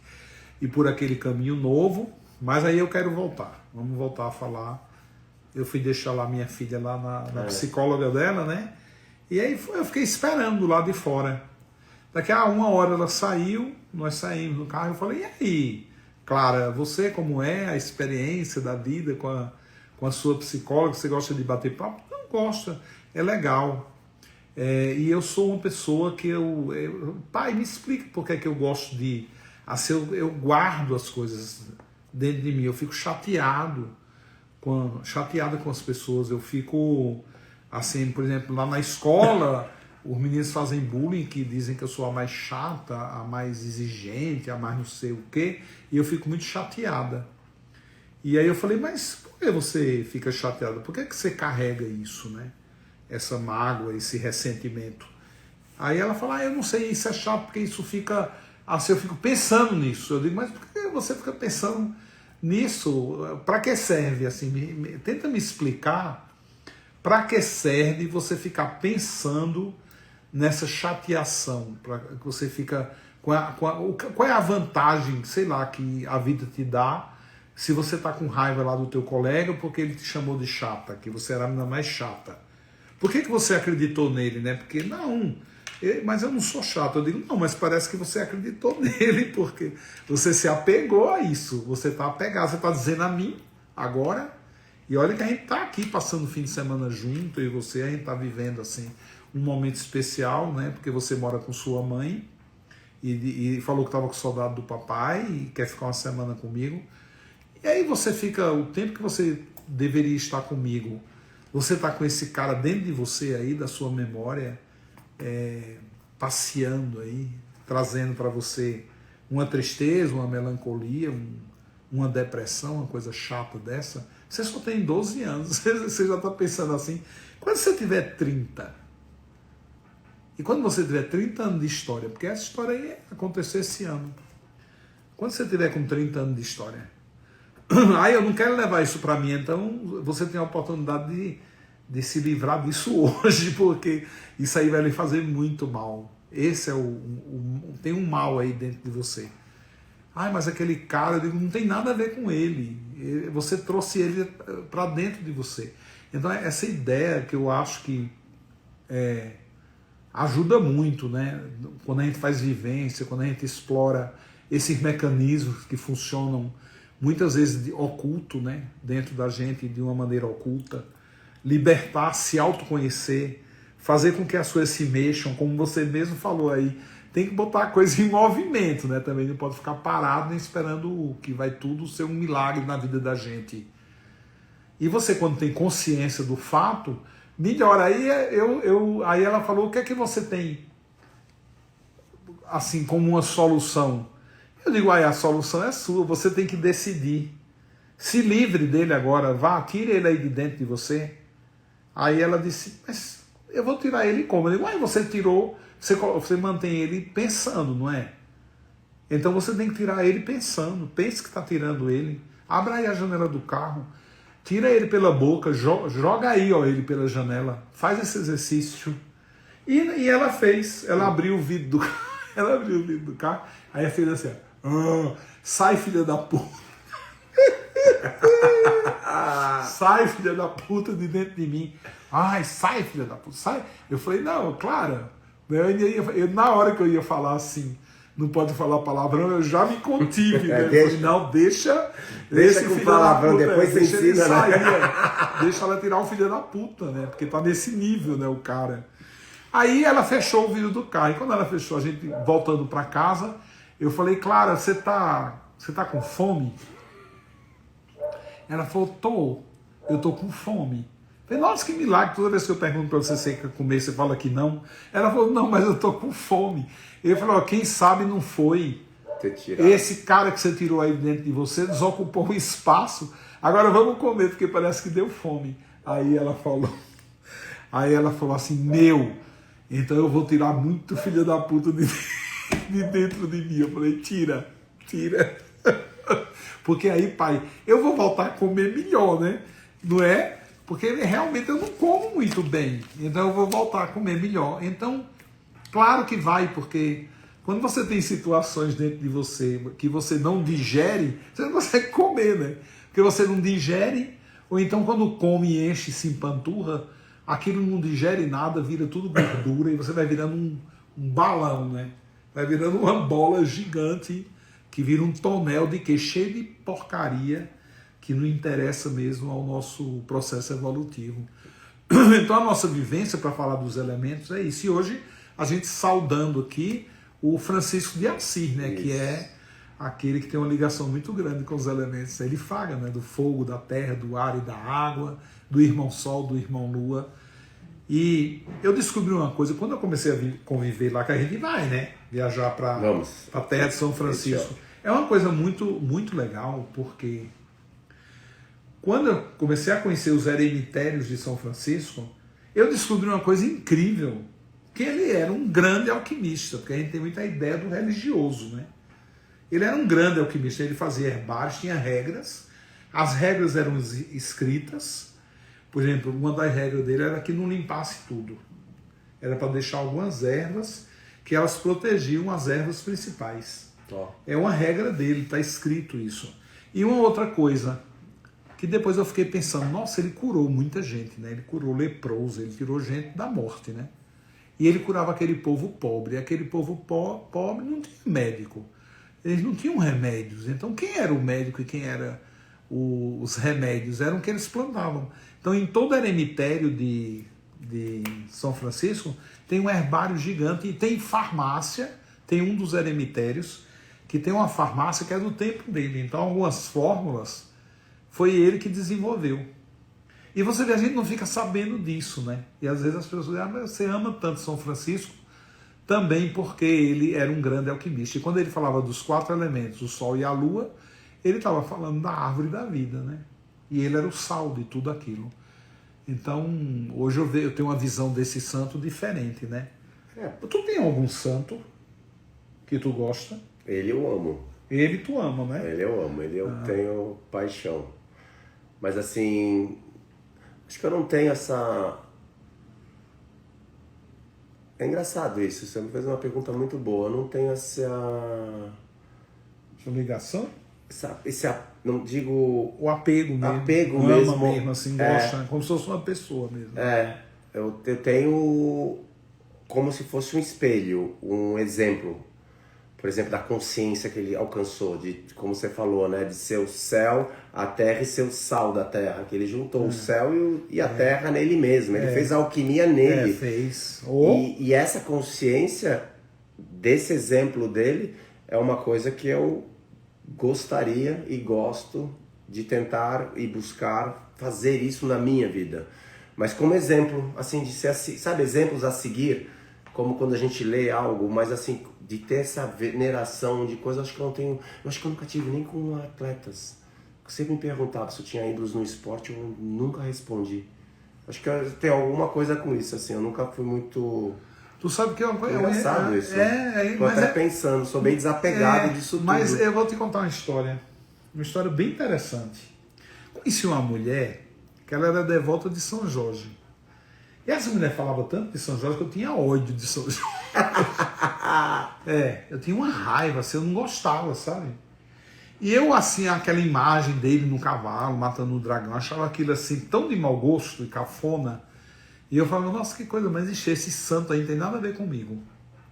e por aquele caminho novo, mas aí eu quero voltar, vamos voltar a falar. Eu fui deixar lá minha filha lá na psicóloga dela, né? E aí eu fiquei esperando lá de fora. Daqui a 1 hora ela saiu, nós saímos do carro, eu falei, e aí, Clara, você como é a experiência da vida com a sua psicóloga, você gosta de bater papo? Não gosta, é legal. E eu sou uma pessoa que pai, me explica por que é que eu gosto de... Assim, eu guardo as coisas dentro de mim, eu fico chateada com as pessoas, eu fico assim, por exemplo, lá na escola, os meninos fazem bullying, que dizem que eu sou a mais chata, a mais exigente, a mais não sei o quê, e eu fico muito chateada. E aí eu falei, mas por que você fica chateada? Por que você carrega isso, né? Essa mágoa, esse ressentimento? Aí ela fala, eu não sei, isso é chato, porque isso fica... Assim, eu fico pensando nisso. Eu digo, mas por que você fica pensando nisso? Para que serve? Assim, tenta me explicar para que serve você ficar pensando nessa chateação, para que você fica qual é a vantagem, sei lá, que a vida te dá se você está com raiva lá do teu colega porque ele te chamou de chata, que você era a menina mais chata. Por que você acreditou nele, né? Porque, não, mas eu não sou chato. Eu digo, não, mas parece que você acreditou nele, porque você se apegou a isso. Você está apegado, você está dizendo a mim agora. E olha que a gente está aqui passando o fim de semana junto, eu e você, a gente está vivendo assim um momento especial, né? Porque você mora com sua mãe e falou que estava com saudade do papai e quer ficar uma semana comigo. E aí você fica, o tempo que você deveria estar comigo, você está com esse cara dentro de você aí, da sua memória, passeando aí, trazendo para você uma tristeza, uma melancolia, uma depressão, uma coisa chata dessa. Você só tem 12 anos, você já está pensando assim. Quando você tiver 30, e quando você tiver 30 anos de história, porque essa história aí aconteceu esse ano, quando você tiver com 30 anos de história, aí eu não quero levar isso para mim, então você tem a oportunidade de se livrar disso hoje, porque isso aí vai lhe fazer muito mal. Esse é tem um mal aí dentro de você. Ai, mas aquele cara, eu digo, não tem nada a ver com ele. Você trouxe ele para dentro de você. Então essa ideia que eu acho que ajuda muito, né? Quando a gente faz vivência, quando a gente explora esses mecanismos que funcionam muitas vezes oculto, né? Dentro da gente de uma maneira oculta. Libertar, se autoconhecer, fazer com que as coisas se mexam, como você mesmo falou aí. Tem que botar a coisa em movimento, né? Também não pode ficar parado nem esperando que vai tudo ser um milagre na vida da gente. E você, quando tem consciência do fato, melhor. Aí ela falou, o que é que você tem assim como uma solução? Eu digo, a solução é sua, você tem que decidir. Se livre dele agora, vá, tire ele aí de dentro de você. Aí ela disse, mas eu vou tirar ele como? Eu digo, você tirou, você mantém ele pensando, não é? Então você tem que tirar ele pensando, pense que está tirando ele, abra aí a janela do carro, tira ele pela boca, joga aí ele pela janela, faz esse exercício. E ela fez, ela abriu o vidro do carro, aí fez assim, sai filha da puta. Sai, filha da puta, de dentro de mim. Ai, sai, filha da puta, sai. Eu falei, não, Clara, na hora que eu ia falar assim, não pode falar palavrão, eu já me contive, né? Deixa, falei, não, deixa com o palavrão, depois você deixa ele ensina, sair, né? Deixa ela tirar o filho da puta, né? Porque tá nesse nível, né, o cara. Aí ela fechou o vidro do carro, e quando ela fechou, a gente voltando para casa, eu falei, Clara, você tá com fome? Ela falou, eu tô com fome. Eu falei, nossa, que milagre, toda vez que eu pergunto para você se quer comer, você fala que não. Ela falou, não, mas eu tô com fome. Ele falou, quem sabe não foi esse cara que você tirou aí dentro de você, desocupou o espaço, agora vamos comer, porque parece que deu fome. Aí ela falou assim, então eu vou tirar muito filho da puta de dentro de mim. Eu falei, tira. Porque aí, pai, eu vou voltar a comer melhor, né? Não é? Porque realmente eu não como muito bem. Então eu vou voltar a comer melhor. Então, claro que vai, porque quando você tem situações dentro de você que você não digere, você não consegue comer, né? Porque você não digere, ou então quando come e enche, se empanturra, aquilo não digere nada, vira tudo gordura e você vai virando um balão, né? Vai virando uma bola gigante que vira um tonel de quê? Cheio de porcaria que não interessa mesmo ao nosso processo evolutivo. Então a nossa vivência, para falar dos elementos, é isso. E hoje a gente saudando aqui o Francisco de Assis, né? Que é aquele que tem uma ligação muito grande com os elementos. Ele fala, né? Do fogo, da terra, do ar e da água, do irmão Sol, do irmão Lua. E eu descobri uma coisa, quando eu comecei a conviver lá, que a gente vai, né? Viajar para a terra de São Francisco. É uma coisa muito, muito legal, porque quando eu comecei a conhecer os eremitérios de São Francisco, eu descobri uma coisa incrível, que ele era um grande alquimista, porque a gente tem muita ideia do religioso, né? Ele era um grande alquimista, ele fazia herbários, tinha regras, as regras eram escritas. Por exemplo, uma das regras dele era que não limpasse tudo. Era para deixar algumas ervas que elas protegiam as ervas principais. É uma regra dele, está escrito isso. E uma outra coisa, que depois eu fiquei pensando, nossa, ele curou muita gente, né? Ele curou leproso, ele tirou gente da morte, né? E ele curava aquele povo pobre. E aquele povo pobre não tinha médico. Eles não tinham remédios. Então quem era o médico e quem era os remédios? Eram que eles plantavam. Então em todo eremitério de São Francisco tem um herbário gigante e tem farmácia, tem um dos eremitérios que tem uma farmácia que é do tempo dele. Então algumas fórmulas foi ele que desenvolveu. E você vê, a gente não fica sabendo disso, né? E às vezes as pessoas dizem, mas você ama tanto São Francisco, também porque ele era um grande alquimista. E quando ele falava dos 4 elementos, o sol e a lua, ele estava falando da árvore da vida, né? E ele era o sal de tudo aquilo. Então, hoje eu tenho uma visão desse santo diferente, né? Tu tem algum santo que tu gosta? Ele eu amo. Ele tu ama, né? Ele eu amo, ele eu tenho paixão. Mas assim, acho que eu não tenho essa... É engraçado isso, você me fez uma pergunta muito boa. Eu não tenho essa ligação? Não digo... O apego mesmo. Apego ama mesmo. mesmo, assim, gosta, como se fosse uma pessoa mesmo. Eu tenho como se fosse um espelho, um exemplo. Por exemplo, da consciência que ele alcançou, de como você falou, né? De ser o céu, a terra e ser o sal da terra. Que ele juntou o céu e a terra nele mesmo. Ele fez a alquimia nele. Fez. E essa consciência desse exemplo dele é uma coisa que eu gostaria e gosto de tentar e buscar fazer isso na minha vida. Mas como exemplo, assim, de ser, sabe, exemplos a seguir, como quando a gente lê algo, mas assim, de ter essa veneração de coisas, acho que eu não tenho, eu acho que eu nunca tive nem com atletas. Você me perguntava se eu tinha ídolos no esporte, eu nunca respondi. Acho que eu tenho alguma coisa com isso, assim, eu nunca fui muito... Tu sabe que é uma coisa... Engraçado isso. Tô até pensando, sou bem desapegado disso tudo. Mas eu vou te contar uma história bem interessante. Conheci uma mulher que ela era devota de São Jorge. E essa mulher falava tanto de São Jorge que eu tinha ódio de São Jorge. Eu tinha uma raiva, assim, eu não gostava, sabe? E eu, assim, aquela imagem dele no cavalo, matando o dragão, achava aquilo, assim, tão de mau gosto e cafona. E eu falava, nossa, que coisa, mas esse santo aí não tem nada a ver comigo.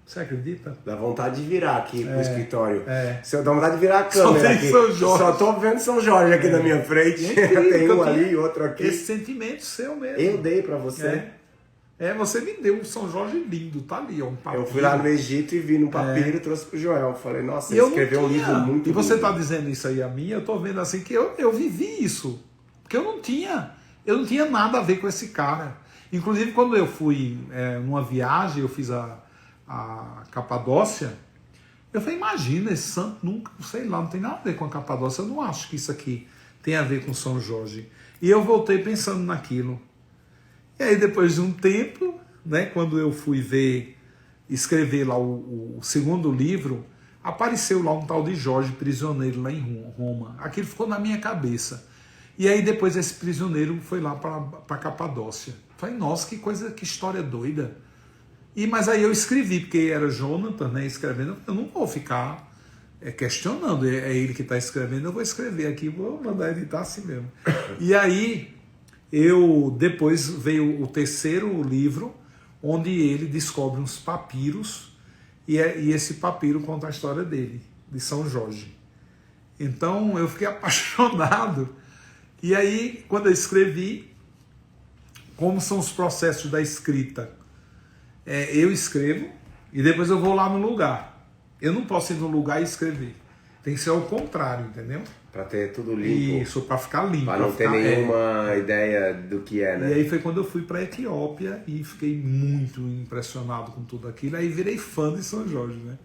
Você acredita? Dá vontade de virar aqui pro escritório. Se eu dá vontade de virar a câmera aqui. São Jorge. Só tô vendo São Jorge aqui na minha frente. Tem um ali, outro aqui. Esse sentimento seu mesmo. Eu dei pra você. Você me deu um São Jorge lindo, tá ali, ó, um papiro. Eu fui lá no Egito e vi no papiro e trouxe pro Joel. Falei, nossa, ele escreveu um livro muito E você lindo. tá dizendo isso aí a mim, eu tô vendo assim que eu vivi isso. Porque eu não tinha nada a ver com esse cara. Inclusive, quando eu fui numa viagem, eu fiz a Capadócia, eu falei, imagina, esse santo nunca, sei lá, não tem nada a ver com a Capadócia, eu não acho que isso aqui tem a ver com São Jorge. E eu voltei pensando naquilo. E aí, depois de um tempo, né, quando eu fui escrever lá o segundo livro, apareceu lá um tal de Jorge prisioneiro lá em Roma. Aquilo ficou na minha cabeça. E aí depois esse prisioneiro foi lá para Capadócia. Falei, nossa, que história doida. Mas aí eu escrevi, porque era Jonathan, né, escrevendo. Eu não vou ficar questionando, é ele que está escrevendo, eu vou escrever aqui, vou mandar editar assim mesmo. E aí depois veio o terceiro livro, onde ele descobre uns papiros, e esse papiro conta a história dele, de São Jorge. Então eu fiquei apaixonado. E aí, quando eu escrevi, como são os processos da escrita? Eu escrevo e depois eu vou lá no lugar. Eu não posso ir no lugar e escrever. Tem que ser ao contrário, entendeu? Para ter tudo limpo. Isso, para ficar limpo. Para não ter nenhuma ideia do que é, né? E aí foi quando eu fui para a Etiópia e fiquei muito impressionado com tudo aquilo. Aí virei fã de São Jorge, né?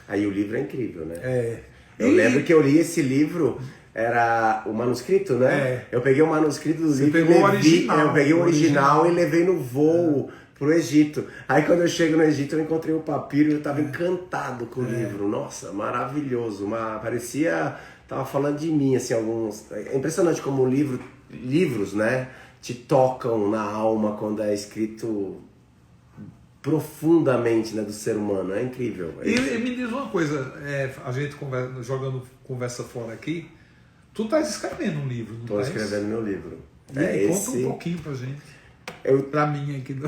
Aí o livro é incrível, né? Eu lembro que eu li esse livro, era o manuscrito, né? Eu peguei o manuscrito do livro pegou o original. Eu peguei o original e levei no voo pro Egito. Aí quando eu chego no Egito, eu encontrei o papiro e eu estava encantado com o livro. Nossa, maravilhoso. Parecia... Tava falando de mim, assim, alguns... É impressionante como livros, né, te tocam na alma quando é escrito profundamente, né, do ser humano. É incrível. E me diz uma coisa, a gente jogando conversa fora aqui, tu estás escrevendo um livro, não Estou estás? escrevendo meu livro. Conta um pouquinho pra gente. Pra mim aqui.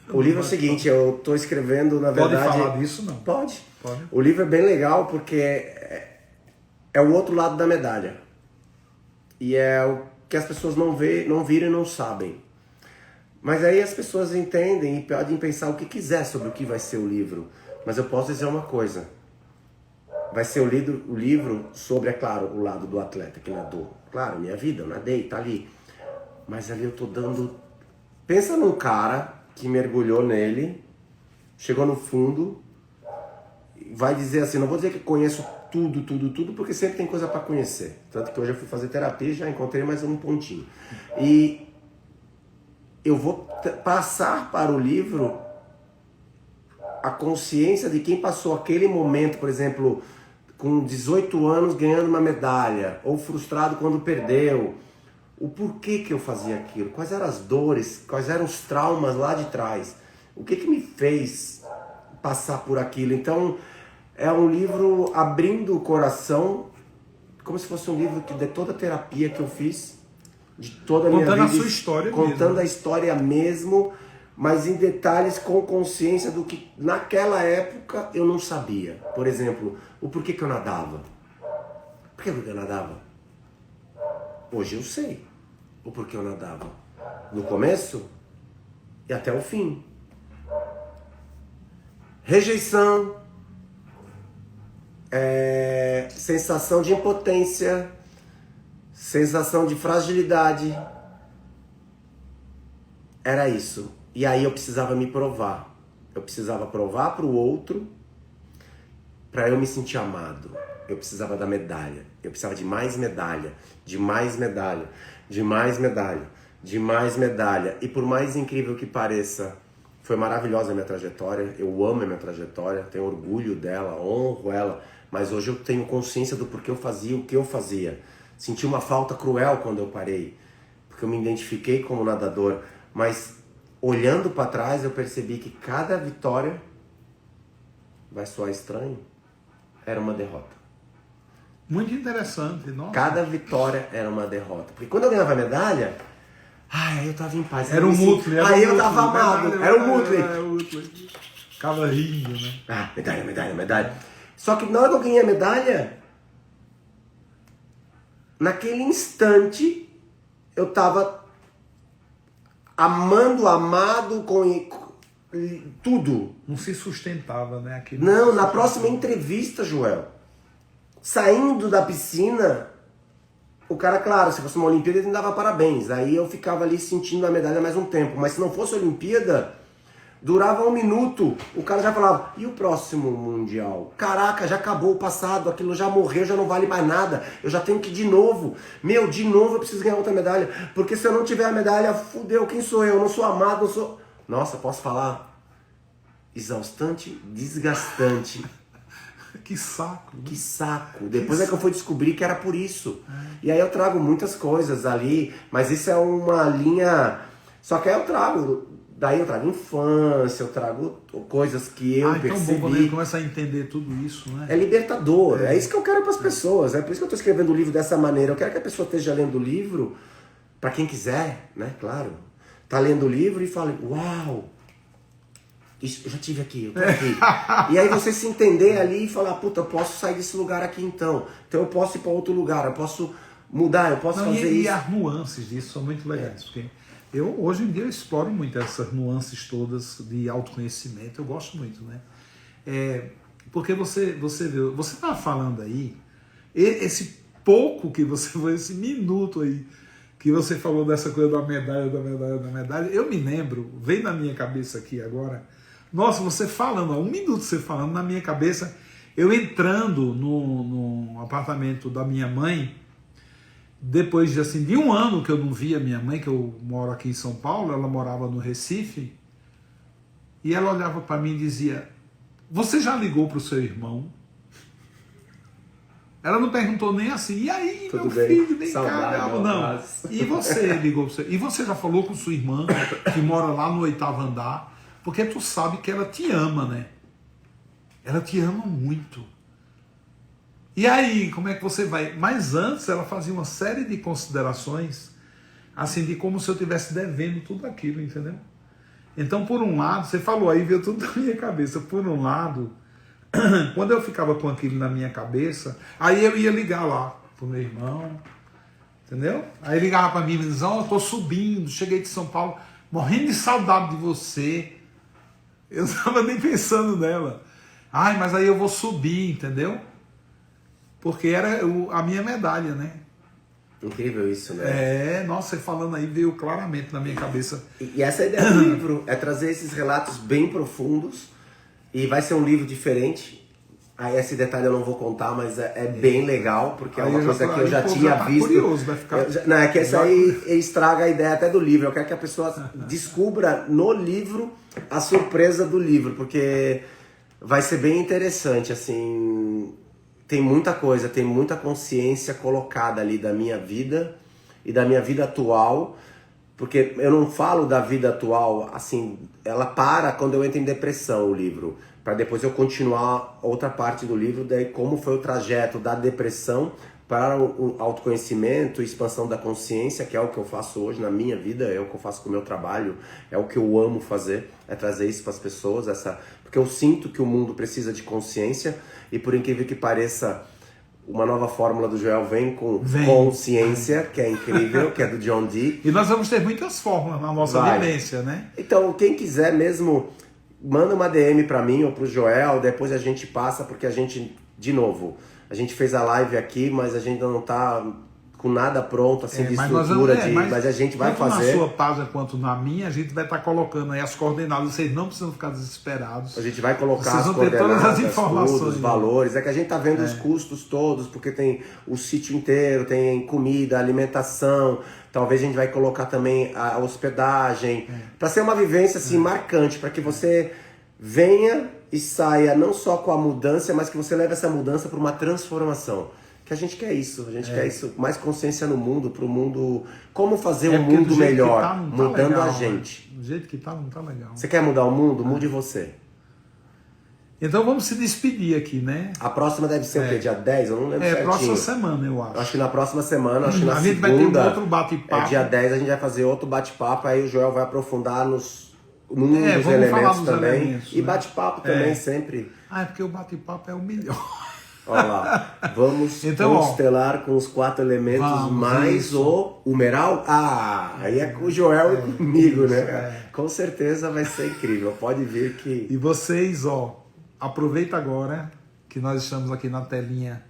O livro é o seguinte, eu estou escrevendo, na verdade... Pode falar disso, não? Pode. O livro é bem legal porque é o outro lado da medalha. E é o que as pessoas não viram e não sabem. Mas aí as pessoas entendem e podem pensar o que quiser sobre o que vai ser o livro. Mas eu posso dizer uma coisa. Vai ser o livro sobre, é claro, o lado do atleta que nadou. Claro, minha vida, eu nadei, tá ali. Mas ali eu tô dando... Pensa num cara que mergulhou nele, chegou no fundo, vai dizer assim, não vou dizer que conheço tudo, porque sempre tem coisa para conhecer. Tanto que hoje eu fui fazer terapia e já encontrei mais um pontinho. E eu vou passar para o livro a consciência de quem passou aquele momento, por exemplo, com 18 anos ganhando uma medalha, ou frustrado quando perdeu. O porquê que eu fazia aquilo, quais eram as dores, quais eram os traumas lá de trás, o que me fez passar por aquilo. Então, é um livro abrindo o coração, como se fosse um livro de toda a terapia que eu fiz, de toda a minha vida. Contando a sua história mesmo. Contando a história mesmo, mas em detalhes com consciência do que naquela época eu não sabia. Por exemplo, o porquê que eu nadava. Por que eu nadava? Hoje eu sei o porquê eu nadava. No começo e até o fim. Rejeição, sensação de impotência, sensação de fragilidade. Era isso. E aí eu precisava me provar. Eu precisava provar para o outro para eu me sentir amado. Eu precisava da medalha. Eu precisava de mais medalha, de mais medalha, de mais medalha, de mais medalha. E por mais incrível que pareça, foi maravilhosa a minha trajetória. Eu amo a minha trajetória, tenho orgulho dela, honro ela. Mas hoje eu tenho consciência do porquê eu fazia o que eu fazia. Senti uma falta cruel quando eu parei, porque eu me identifiquei como nadador. Mas olhando para trás eu percebi que cada vitória, vai soar estranho, era uma derrota. Muito interessante, nossa. Cada vitória era uma derrota. Porque quando eu ganhava a medalha, aí eu tava em paz. Era um Mutley. Aí eu tava amado. Era um Mutley. Ficava rindo, né? Medalha. Só que na hora que eu ganhei a medalha, naquele instante, eu tava amado com tudo. Não se sustentava, né? Não, na próxima entrevista, Joel, saindo da piscina, o cara, claro, se fosse uma Olimpíada, ele me dava parabéns. Aí eu ficava ali sentindo a medalha mais um tempo. Mas se não fosse Olimpíada, durava 1 minuto. O cara já falava, e o próximo Mundial? Caraca, já acabou o passado, aquilo já morreu, já não vale mais nada. Eu já tenho que ir de novo. De novo eu preciso ganhar outra medalha. Porque se eu não tiver a medalha, fudeu, quem sou eu? Eu não sou amado, não sou... Nossa, posso falar? Exaustante, desgastante. Que saco. Que saco. Depois é que eu fui descobrir que era por isso. E aí eu trago muitas coisas ali, mas isso é uma linha... Só que aí eu trago... Daí eu trago infância, eu trago coisas que eu percebi. Então bom quando ele começa a entender tudo isso, né? É libertador. É isso que eu quero para as pessoas. É por isso que eu estou escrevendo o livro dessa maneira. Eu quero que a pessoa esteja lendo o livro, para quem quiser, né? Claro. Tá lendo o livro e fale, uau, isso, eu já tive aqui, eu tô aqui. E aí você se entender ali e falar, puta, eu posso sair desse lugar aqui então. Então eu posso ir para outro lugar, eu posso mudar, eu posso fazer isso. E as nuances disso são muito legais, porque hoje em dia eu exploro muito essas nuances todas de autoconhecimento, eu gosto muito, né? Porque você estava falando aí, esse pouco que você foi, esse minuto aí, que você falou dessa coisa da medalha, eu me lembro, veio na minha cabeça aqui agora, nossa, você falando, 1 minuto você falando na minha cabeça, eu entrando no apartamento da minha mãe, depois de 1 ano que eu não via minha mãe, que eu moro aqui em São Paulo, ela morava no Recife, e ela olhava para mim e dizia, você já ligou para o seu irmão? Ela não perguntou nem assim, e aí, tudo meu bem? filho, vem Saudável, cá, não. E você ligou para você? E você já falou com sua irmã, que mora lá no 8º andar? Porque tu sabe que ela te ama, né? Ela te ama muito. E aí, como é que você vai? Mas antes ela fazia uma série de considerações, assim, de como se eu estivesse devendo tudo aquilo, entendeu? Então, por um lado, você falou aí, veio tudo na minha cabeça. Por um lado, quando eu ficava com aquilo na minha cabeça, aí eu ia ligar lá pro meu irmão, entendeu? Aí ele ligava para mim e me dizia, ó, eu tô subindo, cheguei de São Paulo, morrendo de saudade de você. Eu não estava nem pensando nela. Ai, mas aí eu vou subir, entendeu? Porque era a minha medalha, né? Incrível isso, né? Nossa, você falando aí veio claramente na minha cabeça. E essa é a ideia do livro, é trazer esses relatos bem profundos, e vai ser um livro diferente. Aí esse detalhe eu não vou contar, mas é bem legal, porque é uma coisa que eu já tinha visto. Curioso, vai ficar... Não, é que essa aí estraga a ideia até do livro. Eu quero que a pessoa descubra no livro a surpresa do livro, porque vai ser bem interessante, assim. Tem muita coisa, tem muita consciência colocada ali da minha vida e da minha vida atual, porque eu não falo da vida atual, assim, ela para quando eu entro em depressão, o livro, para depois eu continuar outra parte do livro, daí como foi o trajeto da depressão para o autoconhecimento e expansão da consciência, que é o que eu faço hoje na minha vida, é o que eu faço com o meu trabalho, é o que eu amo fazer, é trazer isso para as pessoas, porque eu sinto que o mundo precisa de consciência, e por incrível que pareça, uma nova fórmula do Joel vem com consciência, que é incrível, que é do John Dee. E nós vamos ter muitas fórmulas na nossa vivência, né? Então, quem quiser mesmo, manda uma DM para mim ou pro Joel, depois a gente passa, porque a gente, de novo, a gente fez a live aqui, mas a gente ainda não tá com nada pronto, assim, de estrutura, mas a gente vai fazer. Tanto na sua página quanto na minha, a gente vai estar colocando aí as coordenadas, vocês não precisam ficar desesperados. A gente vai colocar vocês as vão ter coordenadas, todas as informações, tudo, os valores, é que a gente tá vendo os custos todos, porque tem o sítio inteiro, tem comida, alimentação, talvez a gente vai colocar também a hospedagem, para ser uma vivência assim marcante, para que você venha e saia não só com a mudança, mas que você leve essa mudança para uma transformação. Que a gente quer isso, a gente quer isso, mais consciência no mundo, para o mundo, como fazer um mundo melhor, mudando legal, a gente. Né? Do jeito que tá, não tá legal. Você quer mudar o mundo? Mude você. Então vamos se despedir aqui, né? A próxima deve ser o quê? Dia 10? Eu não lembro certinho. Próxima semana, eu acho. Acho que na próxima semana, acho que na segunda... A gente vai ter um outro bate-papo. Dia 10 a gente vai fazer outro bate-papo, aí o Joel vai aprofundar nos dos elementos também. Elementos, e bate-papo também, sempre. É porque o bate-papo é o melhor. Olha lá, vamos constelar com os 4 elementos mais o humeral. Aí é com o Joel e comigo, né? Com certeza vai ser incrível, pode vir que... E vocês, aproveita agora que nós estamos aqui na telinha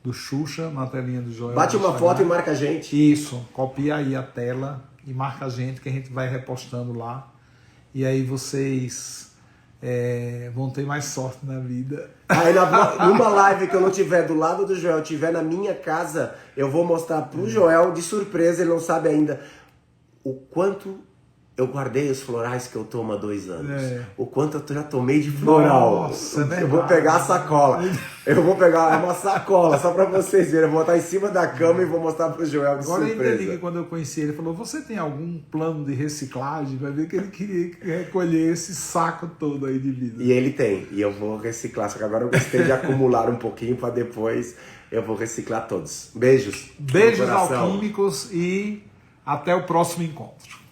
do Xuxa, na telinha do Joel. Bate uma foto e marca a gente. Isso, copia aí a tela e marca a gente, que a gente vai repostando lá. E aí vocês... vão ter mais sorte na vida. Aí numa live que eu não tiver do lado do Joel, tiver na minha casa, eu vou mostrar pro Joel de surpresa, ele não sabe ainda o quanto eu guardei os florais que eu tomo há 2 anos. O quanto eu já tomei de floral. Nossa, eu vou pegar a sacola. Eu vou pegar uma sacola, só pra vocês verem. Eu vou botar em cima da cama e vou mostrar pro Joel de surpresa. Agora eu entendi que quando eu conheci ele, falou, você tem algum plano de reciclagem? Vai ver que ele queria recolher esse saco todo aí de vida. E ele tem. E eu vou reciclar. Só que agora eu gostei de acumular um pouquinho pra depois eu vou reciclar todos. Beijos. Beijos alquímicos e até o próximo encontro.